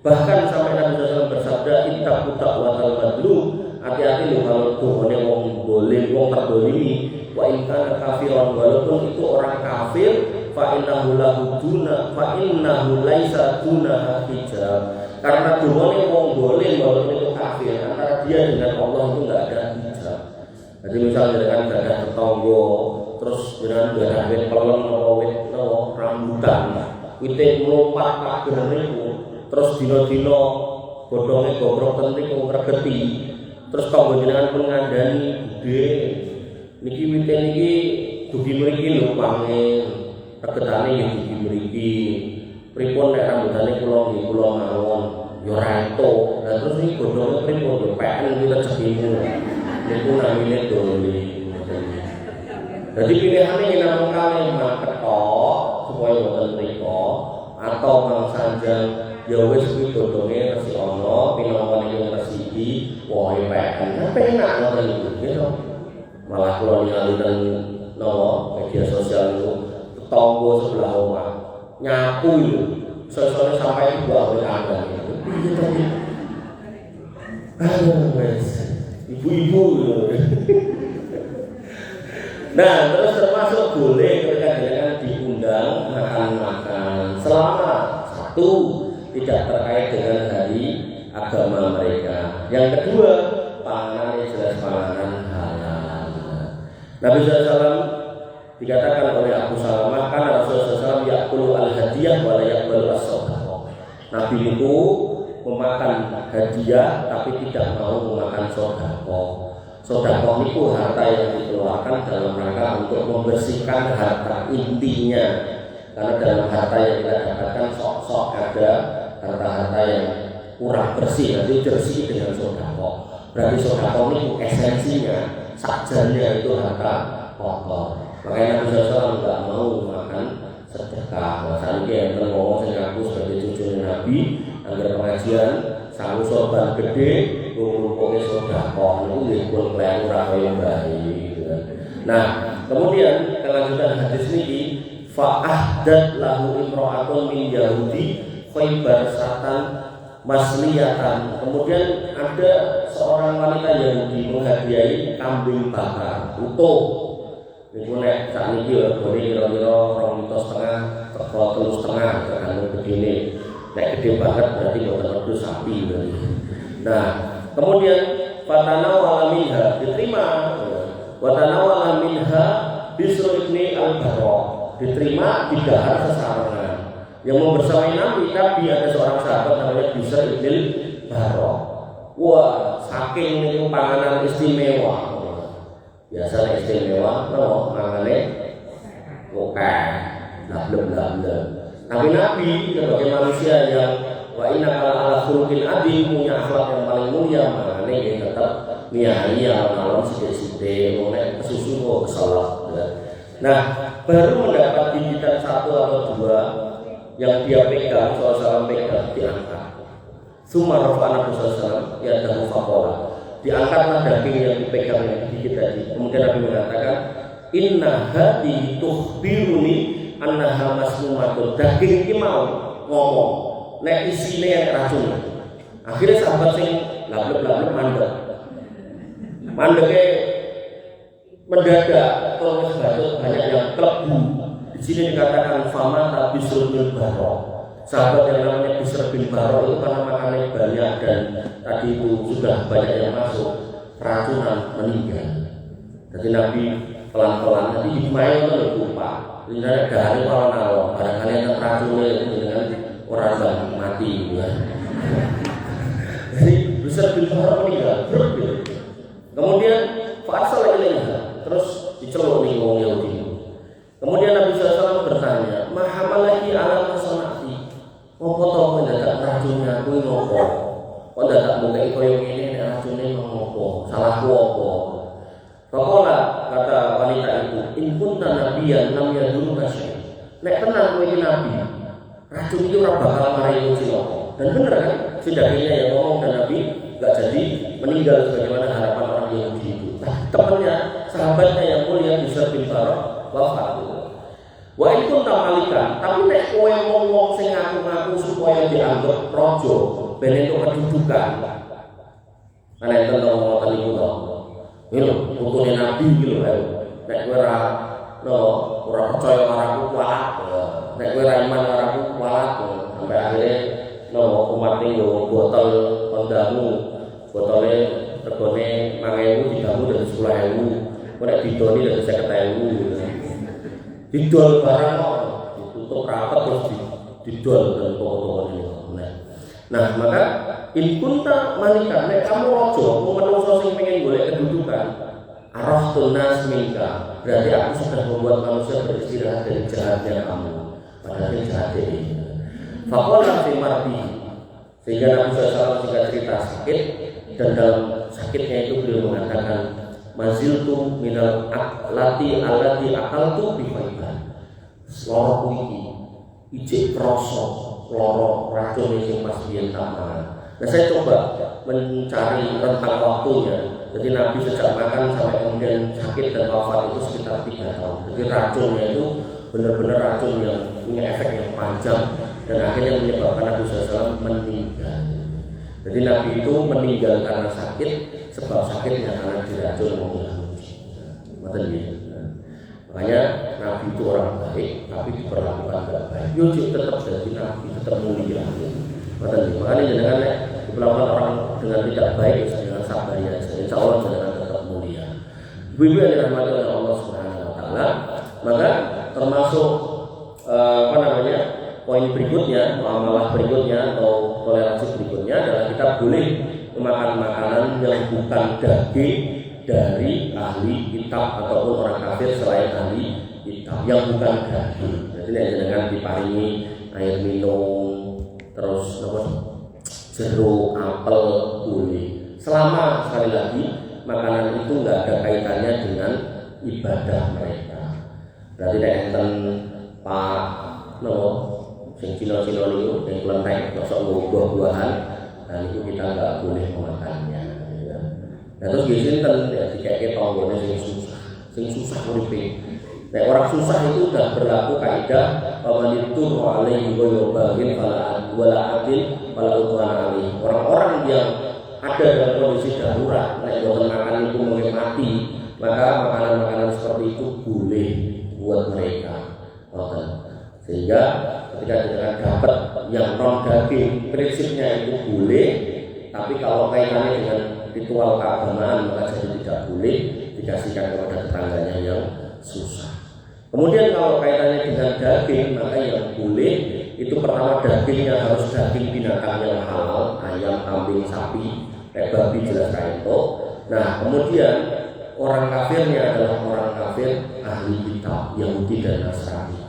Speaker 1: Bahkan sampai Nabi SAW bersabda, ittaqu da'watal madlum, hati-hati lu kalau tuhone wong dolim, wong terdolimi, wa in kana kafiran, walaupun itu orang kafir, fa innahu lahu duna, fa innahu laisa duna hijab. Karena tuhone wong dolim walaupun itu kafir, antara dia dengan Allah itu enggak ada hijab. Jadi misalnya dengan ada tetangga, terus dengan ada wit pelem atau wit rambutan, wite melompat kafir niku, terus dino-dino bodonge gobrok tentik ngregeti. Terus kanggo jenengan pun ngandani budhe niki wite niki dugi mriki lho pangen regetane ya dugi mriki pripun nek rambutane kula nggih kula mawon ya ora entuk. Lah terus iki bodhonge pripun lho peken iki rezekimu niku namine doli. Jadi pilihannya yen namung kalih ketok supaya wonten mriko atau Mang Sanjang ya wis kuwi godhonge resi ana pinamon iki resiki wae peken penak ngoten niku gitu. Malah kula ningali ten media sosial itu tetangga sebelah omah nyapu itu sore-sore sampai ibu awet kandang itu piye to iki aduh wes ibu-ibu nah terus termasuk boleh ketika jenengan diundang makan-makan selama satu tidak terkait dengan hari agama mereka. Yang kedua, panganan yang jelas panganan halal. Nabi SAW dikatakan oleh Abu Salamah, kan Rasulullah SAW ya'kulu al-hadiyah wa la yaqbalu as-shadaqah. Nabi itu memakan hadiah tapi tidak mau memakan sedekah. Sedekah itu harta yang dikeluarkan dalam rangka untuk membersihkan harta intinya. Karena dalam harta yang kita dapatkan sok-sok ada harta-harta yang kurang bersih, nanti bersih dengan sedekah. Berarti sedekah itu esensinya, sajarnya itu harta kotor. Makanya Nabi SAW nggak mau makan sedekah. Saat ini yang ngomong saya ngaku sebagai cucunya Nabi, agar pengajian sangu sorban gede, ngumpulnya sedekah, itu pun kelihatan orang yang baik. Nah, kemudian kelanjutan hadis ini, fa'ahdat lahu imro'atun min Yahudi khaybar satan masliyatan. Kemudian ada seorang wanita Yahudi menghadiahi kambing bakar utuh. Niku nek sakniki regane kira-kira 2,5 teko 3,5 tergantung gedene. Nek gede banget berarti boten wedhus sapi berarti. Nah, kemudian fatanawala minha diterima. Watanawala minha Bisr ibni al-Barra diterima di dahar sesarengan. Yang membersamai Nabi ada seorang sahabat namanya Bisr ibn Barra. Wah, saking niku panganan istimewa. Biasa istimewa, no, mangane oke, blablabla. Tapi Nabi sebagai manusia yang wa inna ala khuluqin adi, punya akhlak yang paling mulia, mangane dia tetap niai alon sithik-sithik, nek kesusu kok kesalak. Nah, baru mendapat gigitan 1 atau 2 yang dia pegang, soal pegang diangkat. Summa rafa'ana Rasulullah ya dahu faqala. Diangkatlah daging yang dipegang yang digigit tadi. Kemudian Nabi mengatakan, inna hadi tukhbiruni annaha masmumatun. Daging ini mau ngomong, nek isine yang racun. Akhirnya sahabat sing lablek mandeke mendadak terus banyak yang kelebu. Di sini dikatakan fama tapi Bisr Barra. Sahabat yang namanya Bisr bin Barra itu karena makannya banyak dan tadi itu sudah banyak yang masuk, keracunan, meninggal. Jadi Nabi pelan-pelan nanti dimain oleh lupa. Ini ada dari awal-awal. Barangkali yang teracunnya itu dengan orang yang mati. Ya. Jadi Bisr bin Barra meninggal. Kemudian fasal ini terus diceluk nih wong Yahudi. Kemudian Nabi SAW bertanya, mahamalaki alam sanati. Ngopo to mendadak racunnya kuwi ngopo? kok dadak mungkin koyo ngene racune ngopo, salahku apa? Faqala kata wanita itu, in kunta nabiyyan lam yadurruka syai'. Nek tenan kowe iki nabi, racun itu ora bakal marai cilaka. Dan benar kan? Setidaknya yang ngomong dan Nabi nggak jadi meninggal sebagaimana harapan orang Yahudi itu. Temannya, sahabatnya yang mulia Bishr bin Barok wafat. Wah itu tamalikan, tapi nek kowe ngomong sing ngaku-ngaku supaya dianggap rojo, ben itu kedudukan. Ana enten ngoten niku to. Iki lho, putune Nabi iki lho. Nek kowe ora percaya karo aku kuat. Nek kowe ra iman karo aku kuat, sampai akhirnya umat ini botol kondamu, botolnya regane 5.000 didamu dari 10.000, nek didoni dari 50.000. Didol barang kok ditutup rapat terus didol dan toko-toko ini. Nah, maka in kunta malikan, nek kamu rojo, menungso sing pengen golek kedudukan, arahtu nas minka, berarti aku sudah membuat manusia beristirahat dari jahatnya kamu, padahal jahatnya ini. Fakola fi marbi, sehingga Nabi SAW jika cerita sakit dan dalam sakitnya itu beliau mengatakan maziltu minal lati alati akaltu bifaiban. Loro kuiki, ijek kroso, loro racun yang pas biyen taman. Nah saya coba mencari rentang waktunya. Jadi Nabi sejak makan sampai kemudian sakit dan wafat itu sekitar 3 tahun. Jadi racunnya itu benar-benar racun yang punya efek yang panjang dan akhirnya menyebabkan Nabi SAW meninggal. Jadi Nabi itu meninggal karena sakit, sebab sakitnya karena diracun Yahudi. Makanya Nabi itu orang baik, tapi diperlakukan tidak baik. Yujud tetap jadi Nabi, tetap mulia. Makanya jangan diperlakukan orang dengan tidak baik, dengan sabar ya. Insya Allah jangan tetap mulia. Ibu-ibu yang dirahmati oleh Allah Subhanahu Wa Taala, maka termasuk poin berikutnya, muamalah berikutnya atau toleransi berikutnya adalah kita boleh memakan makanan yang bukan daging dari ahli kitab ataupun orang kafir selain ahli kitab yang bukan daging. Jadi dengan diparingi air minum, terus jeruk, apel boleh. Selama sekali lagi makanan itu nggak ada kaitannya dengan ibadah mereka. Berarti enten Pak sing Cina-Cina niku yang kelenteng kosok buah-buahan, dan itu kita nggak boleh memakannya. Ya. Nah terus biasanya ya dikeke tonggone sing susah uripe. Nek orang susah itu udah berlaku kaidah paman itu alaihi wa yubaghin wala adil wala utwan alaihi. Orang-orang yang ada dalam kondisi darurat, nek boten makan itu mati, maka makanan-makanan seperti itu boleh buat mereka. Sehingga ketika kita dapat yang non daging, prinsipnya itu boleh, tapi kalau kaitannya dengan ritual keagamaan maka jadi tidak boleh dikasihkan kepada tetangganya yang susah. Kemudian kalau kaitannya dengan daging, maka yang boleh itu pertama dagingnya harus daging binatang yang halal, ayam, kambing, sapi, babi jelas kaito. Nah kemudian orang kafirnya adalah orang kafir ahli kitab Yahudi dan Nasrani.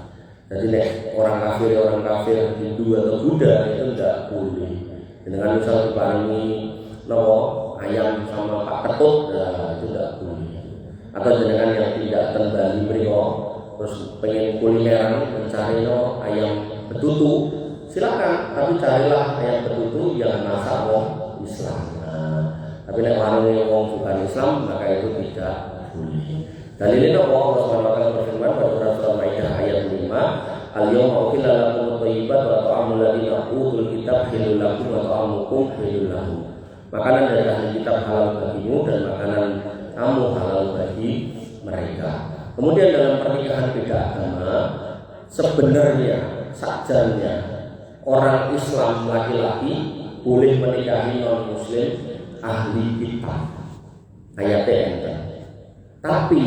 Speaker 1: Jadi orang kafir Hindu atau Buddha itu tidak boleh. Dengan misal diparingi ayam sama Pak Ketut, itu tidak boleh. Atau dengan yang tidak terbali mereka, terus pengen kulineran mencari ayam betutu, silakan. Tapi carilah ayam betutu yang masak Islam. Tapi nek warung wong bukan Islam maka itu tidak boleh. Dan ini Allah Subhanahu wa taala berfirman pada surah Maidah ayat 5, al-yawma uhilla lakum at-thayyibat wa ta'amul ladzina utul kitab halal lakum wa ta'amukum halal lahum. Makanan dari ahli kitab halal bagimu dan makanan kamu halal bagi mereka. Kemudian dalam pernikahan beda agama, sebenarnya sakjanya orang Islam laki-laki boleh menikahi non-muslim ahli kitab. Ayatnya tapi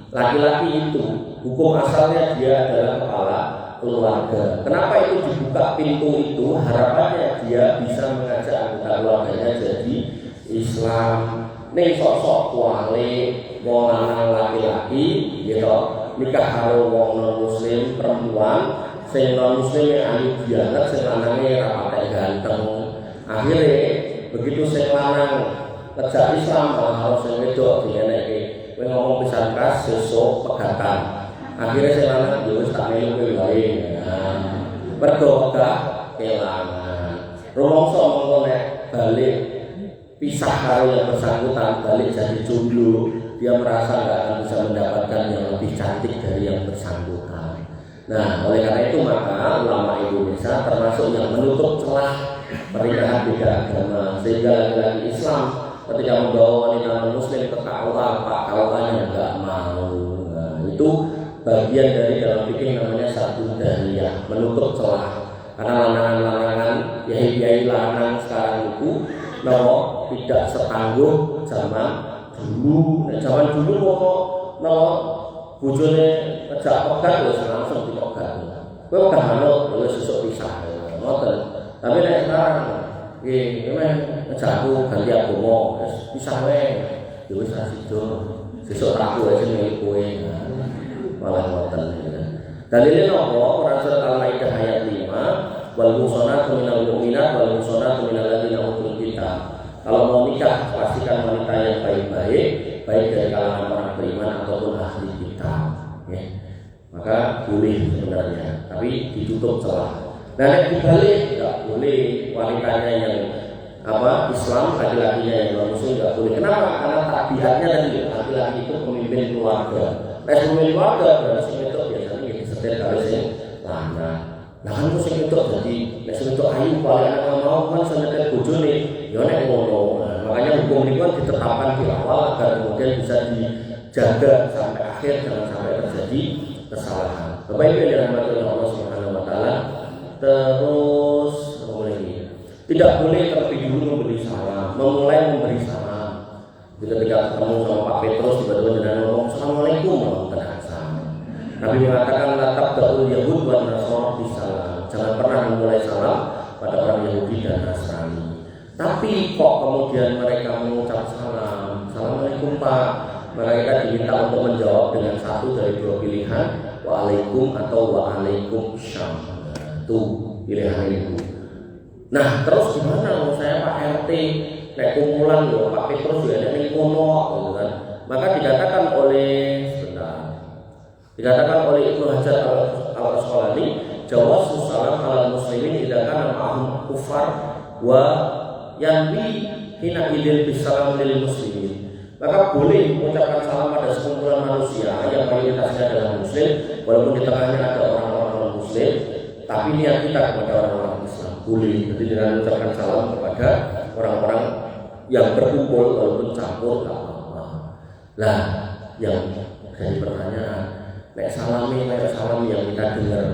Speaker 1: laki-laki itu hukum asalnya dia adalah kepala keluarga. Kenapa itu dibuka pintu itu? Harapannya dia bisa mengajak anggota keluarganya jadi Islam. Ning sok-sok kuali wong lanang laki-laki gitu nikah karo wong non muslim perempuan, sing non muslim ahli banget, sing lanange ra patek ganteng, Akhirnya begitu sing lanang ngejak Islam harus sing wedok dieneki. Kowe ngomong pisan keras sesuk pegatan. Akhirnya sing lanang yo wis tak melu kowe wae. Mergo kelangan. Rumangsa mongko nek balik pisah karo yang bersangkutan, balik jadi jomblo, dia merasa nggak akan bisa mendapatkan yang lebih cantik dari yang bersangkutan. Nah, oleh karena itu maka ulama Indonesia termasuk yang menutup celah pernikahan beda agama, sehingga laki-laki Islam ketika membawa wanita non-Muslim ke KUA, Pak KUA-nya nggak mau. Nah, itu bagian dari dalam fikih namanya satu dariyah, menutup celah. Karena lanangan-lanangan yai-yai lanang sekarang itu tidak setangguh zaman dulu. Zaman dulu bojone ngejak pegat wis langsung dipegat. Kowe pegat manut wis sesuk pisah. Ngoten. Tapi nek sekarang nggih ngejak aku ganti agama wis pisah wae. Ya wis asido. Sesuk aku wis milik kowe. Malah ngoten. Dalile nopo Quran surat Al-Maidah ayat 5 wal muhsanatu minal mu'minat wal muhsanatu minal ladzina utul kitab. Kalau mau nikah pastikan wanita yang baik-baik, baik dari kalangan orang beriman ataupun ahli kitab, ya. Maka boleh sebenarnya, tapi ditutup celah. Nah, nek dibalik nggak boleh wanitanya yang Islam, laki-lakinya yang non Muslim nggak boleh. Kenapa? Karena tabiatnya tadi laki-laki itu pemimpin keluarga. Pemimpin keluarga berarti itu biasanya disetir kali sing lanang. Nah kan kok sing itu jadi nek sing itu ayu paling anak mau kan senetet bojone ya nek ngono. Makanya hukum ini kan ditetapkan di awal agar kemudian bisa dijaga sampai akhir, jangan sampai terjadi kesalahan. Bapak Ibu yang dirahmati oleh Allah Subhanahu wa taala, terus tidak boleh terlebih dulu memberi salam, memulai memberi salam. Ketika ketemu sama Pak Petrus tiba-tiba dengan ngomong Assalamualaikum warahmatullahi wabarakatuh. Nabi mengatakan latap daul Yahud wa Nasrani bisalam. Jangan pernah memulai salam pada orang Yahudi dan Nasrani. Tapi kok kemudian mereka mengucap salam, Assalamualaikum Pak, mereka diminta untuk menjawab dengan satu dari dua pilihan, Waalaikum atau Waalaikumsalam. Itu pilihan itu. Nah terus gimana? Saya Pak RT, kayak kumpulan loh, Pak Petrus juga ada yang kono, gitu kan? Maka dikatakan oleh Ibnu Hajar al-Asqalani, jawazus salam ala muslimin idza kana ma'hum kufar wa yanwi hina idil bisalam lil muslimin. Maka boleh mengucapkan salam pada sekumpulan manusia yang mayoritasnya adalah muslim, walaupun di tengahnya ada orang-orang non muslim, tapi niat kita kepada orang-orang Islam boleh. Jadi dengan mengucapkan salam kepada orang-orang yang berkumpul walaupun campur tak apa-apa. Lah yang jadi pertanyaan, kayak salam yang kita dengar,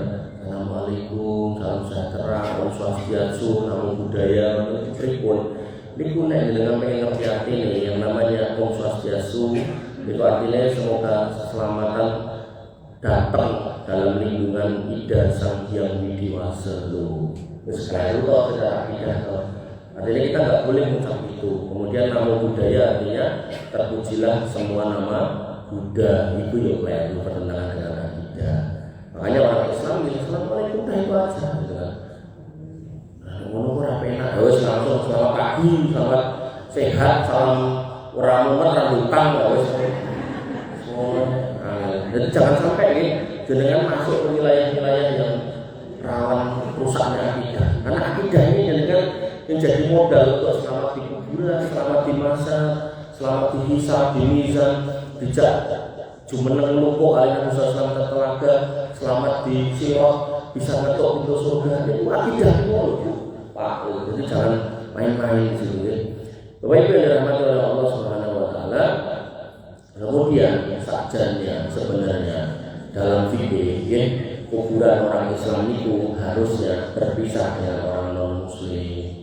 Speaker 1: Assalamualaikum, salam sejahtera, Om Swastiastu, namo Buddhaya, pripun. Niku nek dengan pengen ngerti hati nih, yang namanya Om Swastiastu, itu artinya semoga keselamatan datang dalam lindungan Ida Sang Hyang Widiwasa lo. Sekarang itu secara akidah artinya kita nggak boleh mengucap itu. Kemudian namo Buddhaya artinya terpujilah semua nama Buddha. Itu ya kayak bertentangan dengan akidah. Makanya orang Islam bilang Assalamualaikum itu aja, gitu kan. Ngono ora penak. Wis langsung selamat pagi, selamat sehat, salam ora mumet, ora utang, wis. Jadi jangan sampai nih jenengan masuk ke wilayah-wilayah yang rawan rusaknya akidah. Karena akidah ini jenengan yang jadi modal untuk selamat di kuburan, selamat di masa, selamat di hisab, di mizan, dijak jumeneng lumpuk alih Nabi SAW telaga, selamat di sirot, bisa ngetok pintu surga. Itu akidah itu Pak. Jadi jangan main-main di situ ya. Bapak Ibu yang dirahmati oleh Allah Subhanahu wa taala, kemudian sajanya sebenarnya dalam fikih ya, kuburan orang Islam itu harusnya berpisah dengan orang non muslim.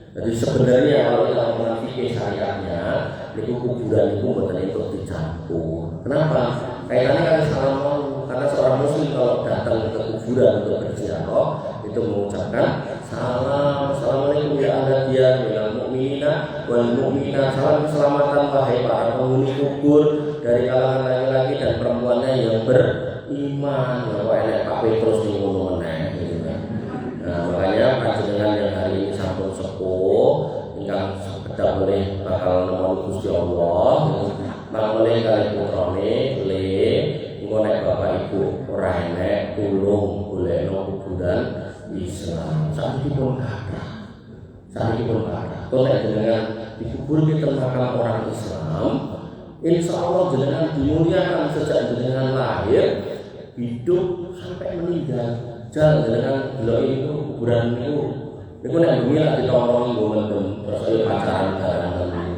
Speaker 1: Jadi sebenarnya kalau kita mengenal fikih syariatnya, itu kuburan itu bukan untuk dicampur. Kenapa? Kaitannya kan salam malu. Karena seorang muslim kalau datang ke kuburan untuk berziarah itu mengucapkan salam, assalamualaikum ya ahla diyar minal mu'minina wal mu'minat. Salam keselamatan wahai para penghuni kubur dari kalangan laki-laki dan perempuannya yang beriman. Bahwa enak Pak Petrus di ngono meneh gitu kan. Nah, makanya panjenengan yang hari ini sampun sepuh boleh bakal nemu Gusti Allah. Nang oleh kali putrane le engko nek bapak ibu ora enek tulung golekno kuburan Islam. Sakniki pun kathah. Sakniki pun kathah. Kok nek jenengan dikubur di makam orang Islam, insya Allah jenengan dimuliakan sejak jenengan lahir, hidup sampai meninggal. Jangan jenengan delok itu kuburan itu. Niku nek bengi lak ditolongi nggo mendem terus ayo pacaran bareng.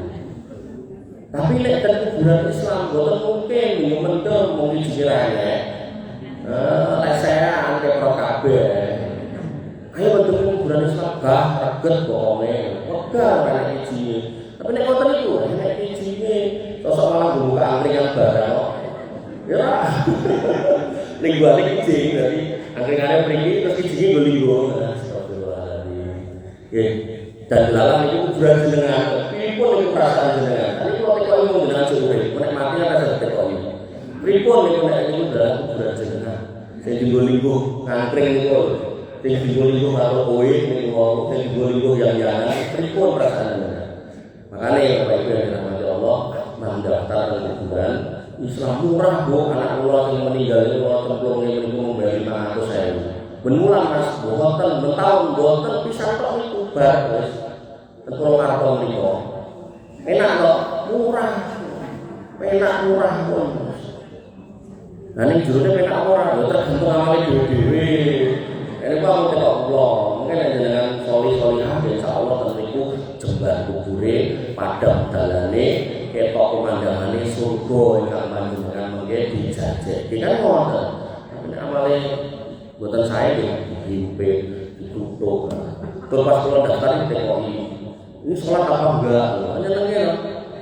Speaker 1: Tapi nek ten kuburan Islam boten mungkin yo mendem mung dijirane. Lesehan ke pro kabeh. Ayo mendem kuburan Islam gah reget bokonge. Wegah nek ijine. Tapi nek wonten iku nek ijine sosok malah buka angkringan barang kok. Ya. Ning balik ijine dadi angkringane mriki terus ijine nggo linggo. Nggih, dan lalang itu kuburan jenengan. Pripun niku perasaan jenengan? Tadi kalau teko ilmu jenengan urip, nek mati apa teko ilmu. Pripun niku nek niku dalam kuburan jenengan. Sing dinggo-linggo ngangkring niku. Sing dinggo-linggo karo kowe niku, sing dinggo-linggo yang pripun perasaan jenengan? Makane Bapak Ibu yang dirahmati Allah, mendaftar ke kuburan Islam murah, Bu. Anak kula sing meninggal niku templunge niku membayar 500.000. Benulang Mas, boten bertahun boten bisa tok niku bar wis. Tentang karton niku. Enak kok, murah. Penak murah pun. Nah ning jerone penak ora, lho tergantung amale dhewe-dhewe. Ini kok mau tekok kula. Mungkin nek jenengan soli-solihah insyaallah ten niku jembar kubure, padang dalane, ketok pemandangane surga ingkang panjenengan mengke dijajek. Iki kan ngoten. Nek amale buatan saya dihimpit, ditutup. Terus pas keluar daftar ini sholat apa enggak? Hanya nanya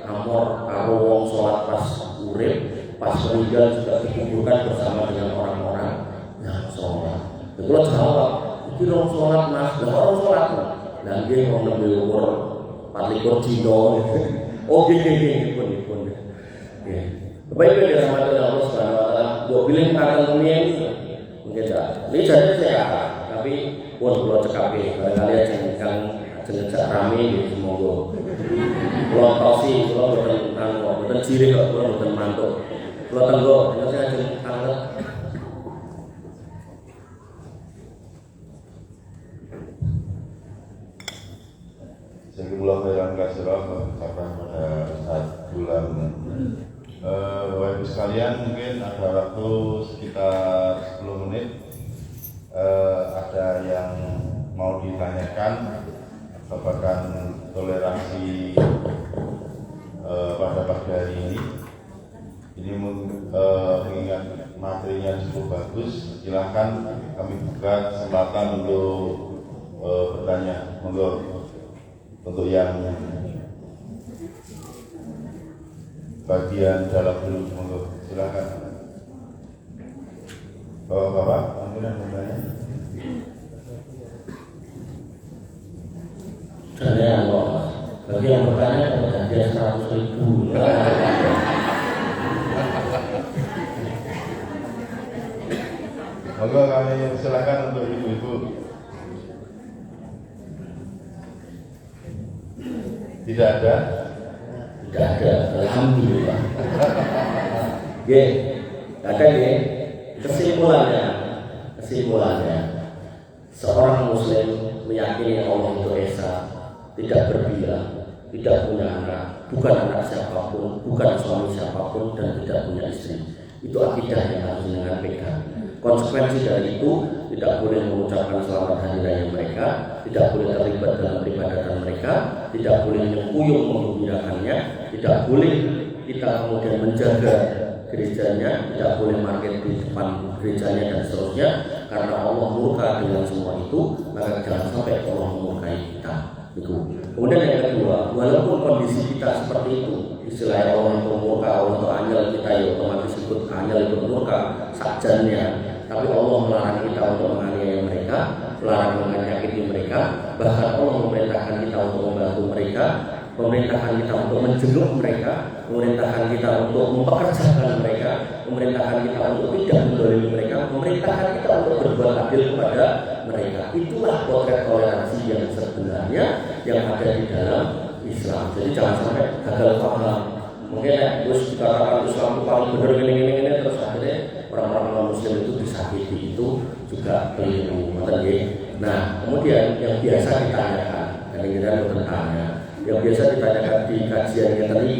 Speaker 1: amor karo wong sholat pas urip, pas meninggal juga dikumpulkan bersama dengan orang-orang yang sholat. Kalau jawab, itu orang sholat Mas, lah orang sholat. Dan dia mau lebih umur 24 dino. Oh gini pun. Bapak Ibu dirahmati Allah Subhanahu wa taala, gua bilang kata ini mungkin ini jadi saya tapi pun kalau cekapi barangkali jeneng rame di semoga kalau tosi kalau boten tanggo boten ciri kok kalau boten mantuk kalau tanggo saya jeneng tanggo
Speaker 2: Jazakumullah khairan katsiran mengucapkan pada saat bulan Bapak Ibu sekalian, mungkin ada waktu sekitar 10 menit. Ada yang mau ditanyakan babakan toleransi pada pagi hari ini. Ini mengingat materinya cukup bagus, silahkan kami buka kesempatan untuk bertanya. Monggo untuk yang bagian dalam dulu, monggo silakan. Bapak-bapak, mungkin ada bertanya.
Speaker 1: Saya Allah, bagi yang bertanya kalau hadiah 100.000.
Speaker 2: Monggo kami silakan untuk ibu-ibu. Tidak ada.
Speaker 1: Tidak ada, alhamdulillah. Oke, kata ya, kesimpulannya, seorang Muslim meyakini Allah itu esa, tidak berbilang, tidak punya anak, bukan anak siapapun, bukan suami siapapun, dan tidak punya istri. Itu akidah yang harus dengan pegang. Konsekuensi dari itu tidak boleh mengucapkan selamat hari raya mereka, tidak boleh terlibat dalam peribadatan mereka, tidak boleh menyukuyung menggembirakannya, tidak boleh kita kemudian menjaga gerejanya, tidak boleh market di depan gerejanya dan seterusnya, karena Allah murka dengan semua itu, maka jangan sampai Allah memurkai kita. Itu. Kemudian yang kedua, walaupun kondisi kita seperti itu, istilahnya Allah itu murka, Allah itu anyel, kita ya otomatis ikut anyel itu murka sajannya. Tapi Allah melarang kita untuk menganiaya mereka, melarang menyakiti mereka, bahkan Allah memerintahkan kita untuk membantu mereka, memerintahkan kita untuk menjenguk mereka, memerintahkan kita untuk mempekerjakan mereka, memerintahkan kita untuk tidak mendolimi mereka, memerintahkan kita untuk berbuat adil kepada mereka. Itulah potret toleransi yang sebenarnya yang ada di dalam Islam. Jadi jangan sampai gagal paham. Mungkin terus dikatakan Islam itu paling benar gini terus akhirnya orang-orang non Muslim itu disakiti, itu juga keliru. Nah, kemudian yang biasa ditanyakan, kadang-kadang bertanya, yang biasa ditanyakan di kajian yang tadi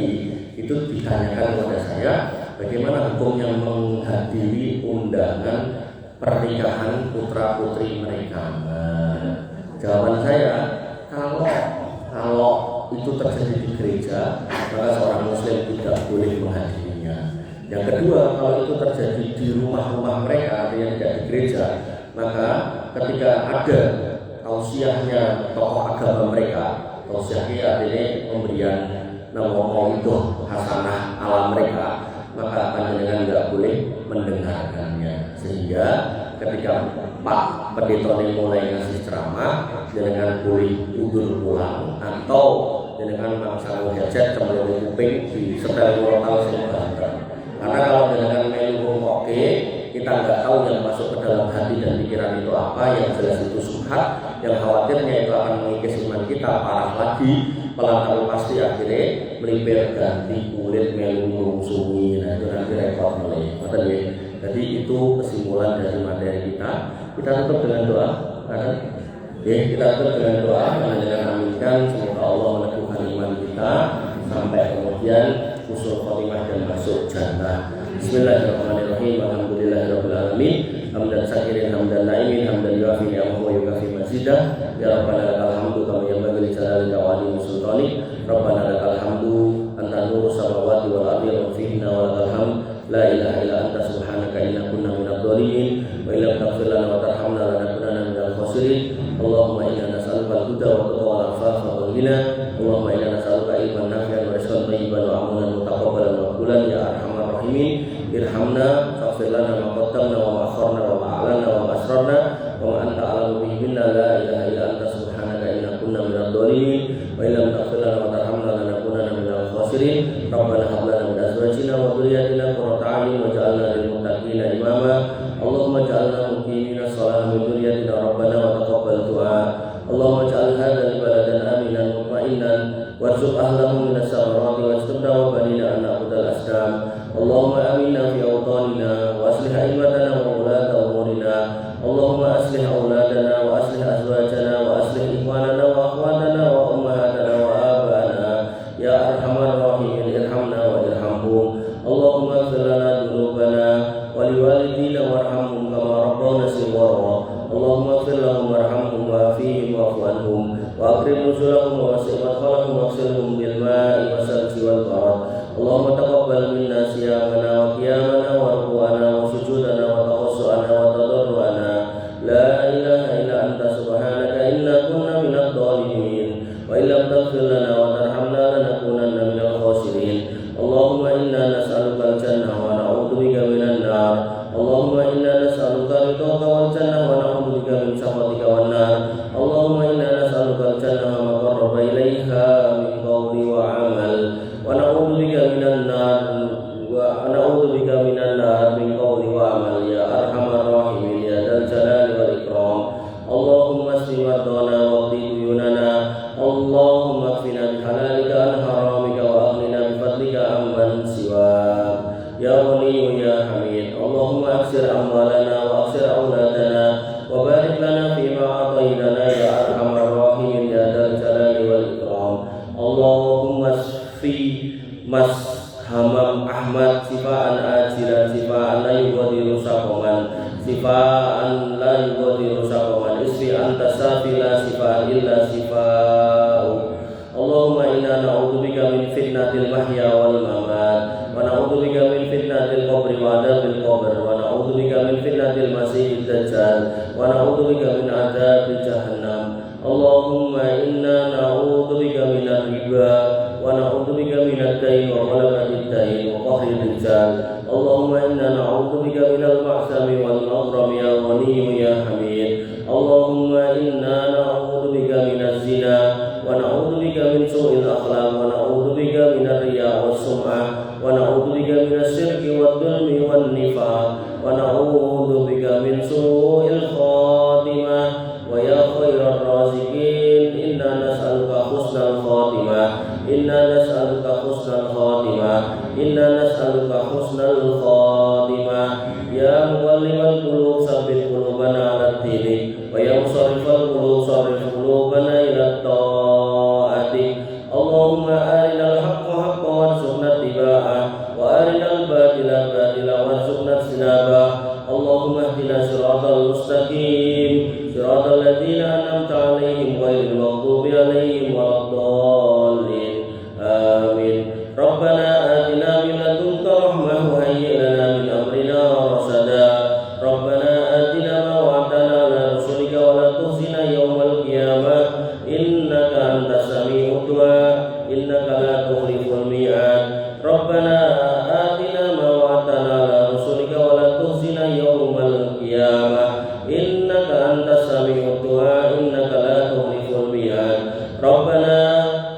Speaker 1: itu ditanyakan kepada saya, bagaimana hukum yang menghadiri undangan pernikahan putra putri mereka. Nah, jawaban saya, kalau itu terjadi di gereja, maka seorang Muslim tidak boleh menghadirinya. Yang kedua, kalau itu terjadi di rumah-rumah mereka yang tidak di gereja, maka ketika ada tausiahnya tokoh agama mereka, tausiahnya artinya pemberian itu hasanah ala mereka, maka panjenengan tidak boleh mendengarkannya. Sehingga ketika Pak Pendeta mulai ngasih ceramah, jenengan boleh mundur pulang atau jenengan mangsa gadget cemplung kuping di setel lokal sing banter. Karena kalau jenengan melu oke, kita nggak tahu yang masuk ke dalam hati dan pikiran itu apa, yang jelas itu subhat, yang khawatirnya itu akan mengikis iman kita parah lagi, pelan-pelan pasti akhirnya melipir ganti kulit melu mengsungi, nah itu nanti repot mulai. Jadi itu kesimpulan dari materi kita. Kita tutup dengan doa, kan? Kita tutup dengan doa, dengan aminkan semoga Allah meneguhkan iman kita sampai kemudian usul khotimah dan masuk jannah. Bismillahirrahmanirrahim. Alhamdulillahirabbil alamin. Hamdan syakirin hamdan naimin hamdan yuafi ni'amahu wa yukafi mazidah. Ya Rabbana lakal hamdu kama yanbaghi li jalali wajhika wa sultanik. Rabbana lakal hamdu anta nurus samawati wal ardi wa fihinna wa lakal hamd. La ilaha illa anta subhanaka inna kunna minadh dhalimin wa illam taghfir lana wa tarhamna lanakunanna minal khasirin. Allahumma inna nas'aluka al-huda wa taqwa wal afafa wal ghina. Allahumma inna nas'aluka ilman nafi'an wa rizqan thayyiban wa amalan mutaqabbalan wa maqbulan ya arhamar rahimin. Irhamna faghfir lana ma qaddamna wa ma akharna wa ma a'lanna wa ma asrarna wa ma anta a'lamu bihi minna. La ilaha illa anta subhanaka inna kunna minadh dhalimin wa illam taghfir lana wa tarhamna lanakunanna minal khasirin. Rabbana hab lana min azwajina wa dhurriyyatina qurrata a'yun waj'alna lil muttaqina imama. Allahumma ja'alna muqimina sholati wa dhurriyyatina rabbana wa taqabbal du'a. Allahumma ja'al hadzal baladan aminan mutma'innan warzuq ahlahu minas samarati wajtubna wa banina an na'budal asnam. Allahumma aminna fi awtanina wa aslih a'immatana wa ulata umurina. Allahumma aslih auladana wa aslih azwajana wa aslih ikhwanana wa akhwatana wa ummahatana wa abana. Ya arhamar rahimin irhamna wa irhamhum. Allahumma ighfir lana dhunubana wa liwalidina warhamhum kama rabbawna shighara. Allahumma ighfir lahum warhamhum wa afihim wa'fu anhum wa akrim nuzulahum wa wasi' madkhalahum waghsilhum bil ma'i wasalji wal barad. Allahumma taqabbal minna siyamana wa qiyamana wa ruku'ana wa sujudana wa taqassu'ana wa tadarru'ana. La ilaha illa anta subhanaka inna kunna minadh dhalimin wa illam taghfir lana wa tarhamna lanakunanna minal khasirin. Allahumma inna nas'aluka al-jannah wa na'udzubika minan nar. Allahumma inna nas'aluka ridhaka wal jannah wa na'udzubika min sakhatika wan nar. Allahumma inna nas'aluka al-jannah wa ma qarraba ilaiha min qawli wa amal. Wa na'udzubika minan nar min qawli wa amal ya arhamar rahimin ya dzal jalali wal ikram. Allahumma asli mardana wa qdi duyunana. Allahumma kfina bihalalika an haramika wa aghnina bifadlika amman siwak. Ya Ghani ya Hamid. Allahumma aksir amwalana wa aksir auladana wa barik lana fima a'tainana ya arhamar rahimin ya dzal jalali wal ikram. Allahumma shfi mas Hamam Ahmad sifaan ajilan sifaan la yughadiru saqaman sifaan la yughadiru saqaman isfi anta safila sifaan illa sifau. Allahumma inna na'udzubika min fitnatil mahya wal mamat wa na'udzubika min fitnatil qabri wa adzabil qabr wa na'udzubika min fitnatil masiihid dajjal wa na'udzubika min adzabil jahannam. Allahumma inna na'udzubika minar riba wa na'udzubika minad dain wa ghalabati dain wa qahri rijal. Allahumma inna na'udzubika minal ma'sami wal maghrami ya Ghani ya Hamid. Allahumma inna na'udzubika minaz zina wa na'udzubika min su'il akhlaq wa na'udzubika minar riya was sum'ah wa na'udzubika minas syirki wad dhulmi wan nifaq wa na'udzubika min su'il khatimah. Wa ya khairar raziqin inna nas'aluka husnal khatimah Inna nas'aluka husnal khatimah. Inna nas'aluka husnal khatimah. Ya muqallibal qulub tsabbit qulubana 'ala dinik, wa ya musarrifal qulub sarrif qulubana ila ta'atik. Allahumma arinal haqqa haqqan warzuqna ittiba'ah, wa arinal batila batila warzuqna ijtinabah. Allahumma ihdina siratal mustaqim, siratal ladzina an'amta 'alaihim ghairil maghdubi 'alaihim waladdallin. Amin. Rabbana atina min ladunka rahmah wa hayyi' lana min amrina rasada. Rabbana atina ma wa'adtana 'ala rusulika wa la tukhzina yawmal qiyamah. Innaka antas sami'ud du'a, innaka la tukhliful mi'ad. Rabbana atina ma wa'adtana 'ala rusulika wa la tukhzina yawmal qiyamah. Innaka antas sami'ud du'a, innaka la tukhliful mi'ad. Rabbana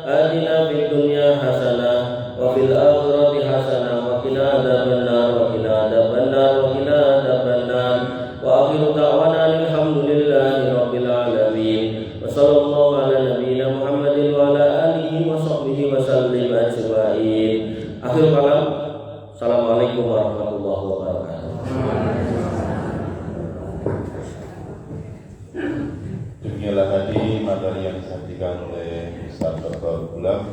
Speaker 1: atina fid dunya hasanah wa fil akhirati hasanah wa qina adzabannar wa qina adzabannar wa qina adzabannar. Wa akhiru da'wana alhamdulillahi rabbil alamin. Wa sallallahu ala nabiyyina Muhammadin wa ala alihi wa sahbihi wa sallim ajma'in. Akhir kalam. Assalamualaikum warahmatullahi wabarakatuh.
Speaker 2: Demikianlah tadi materi yang disampaikan oleh Ustaz Dr. Gulam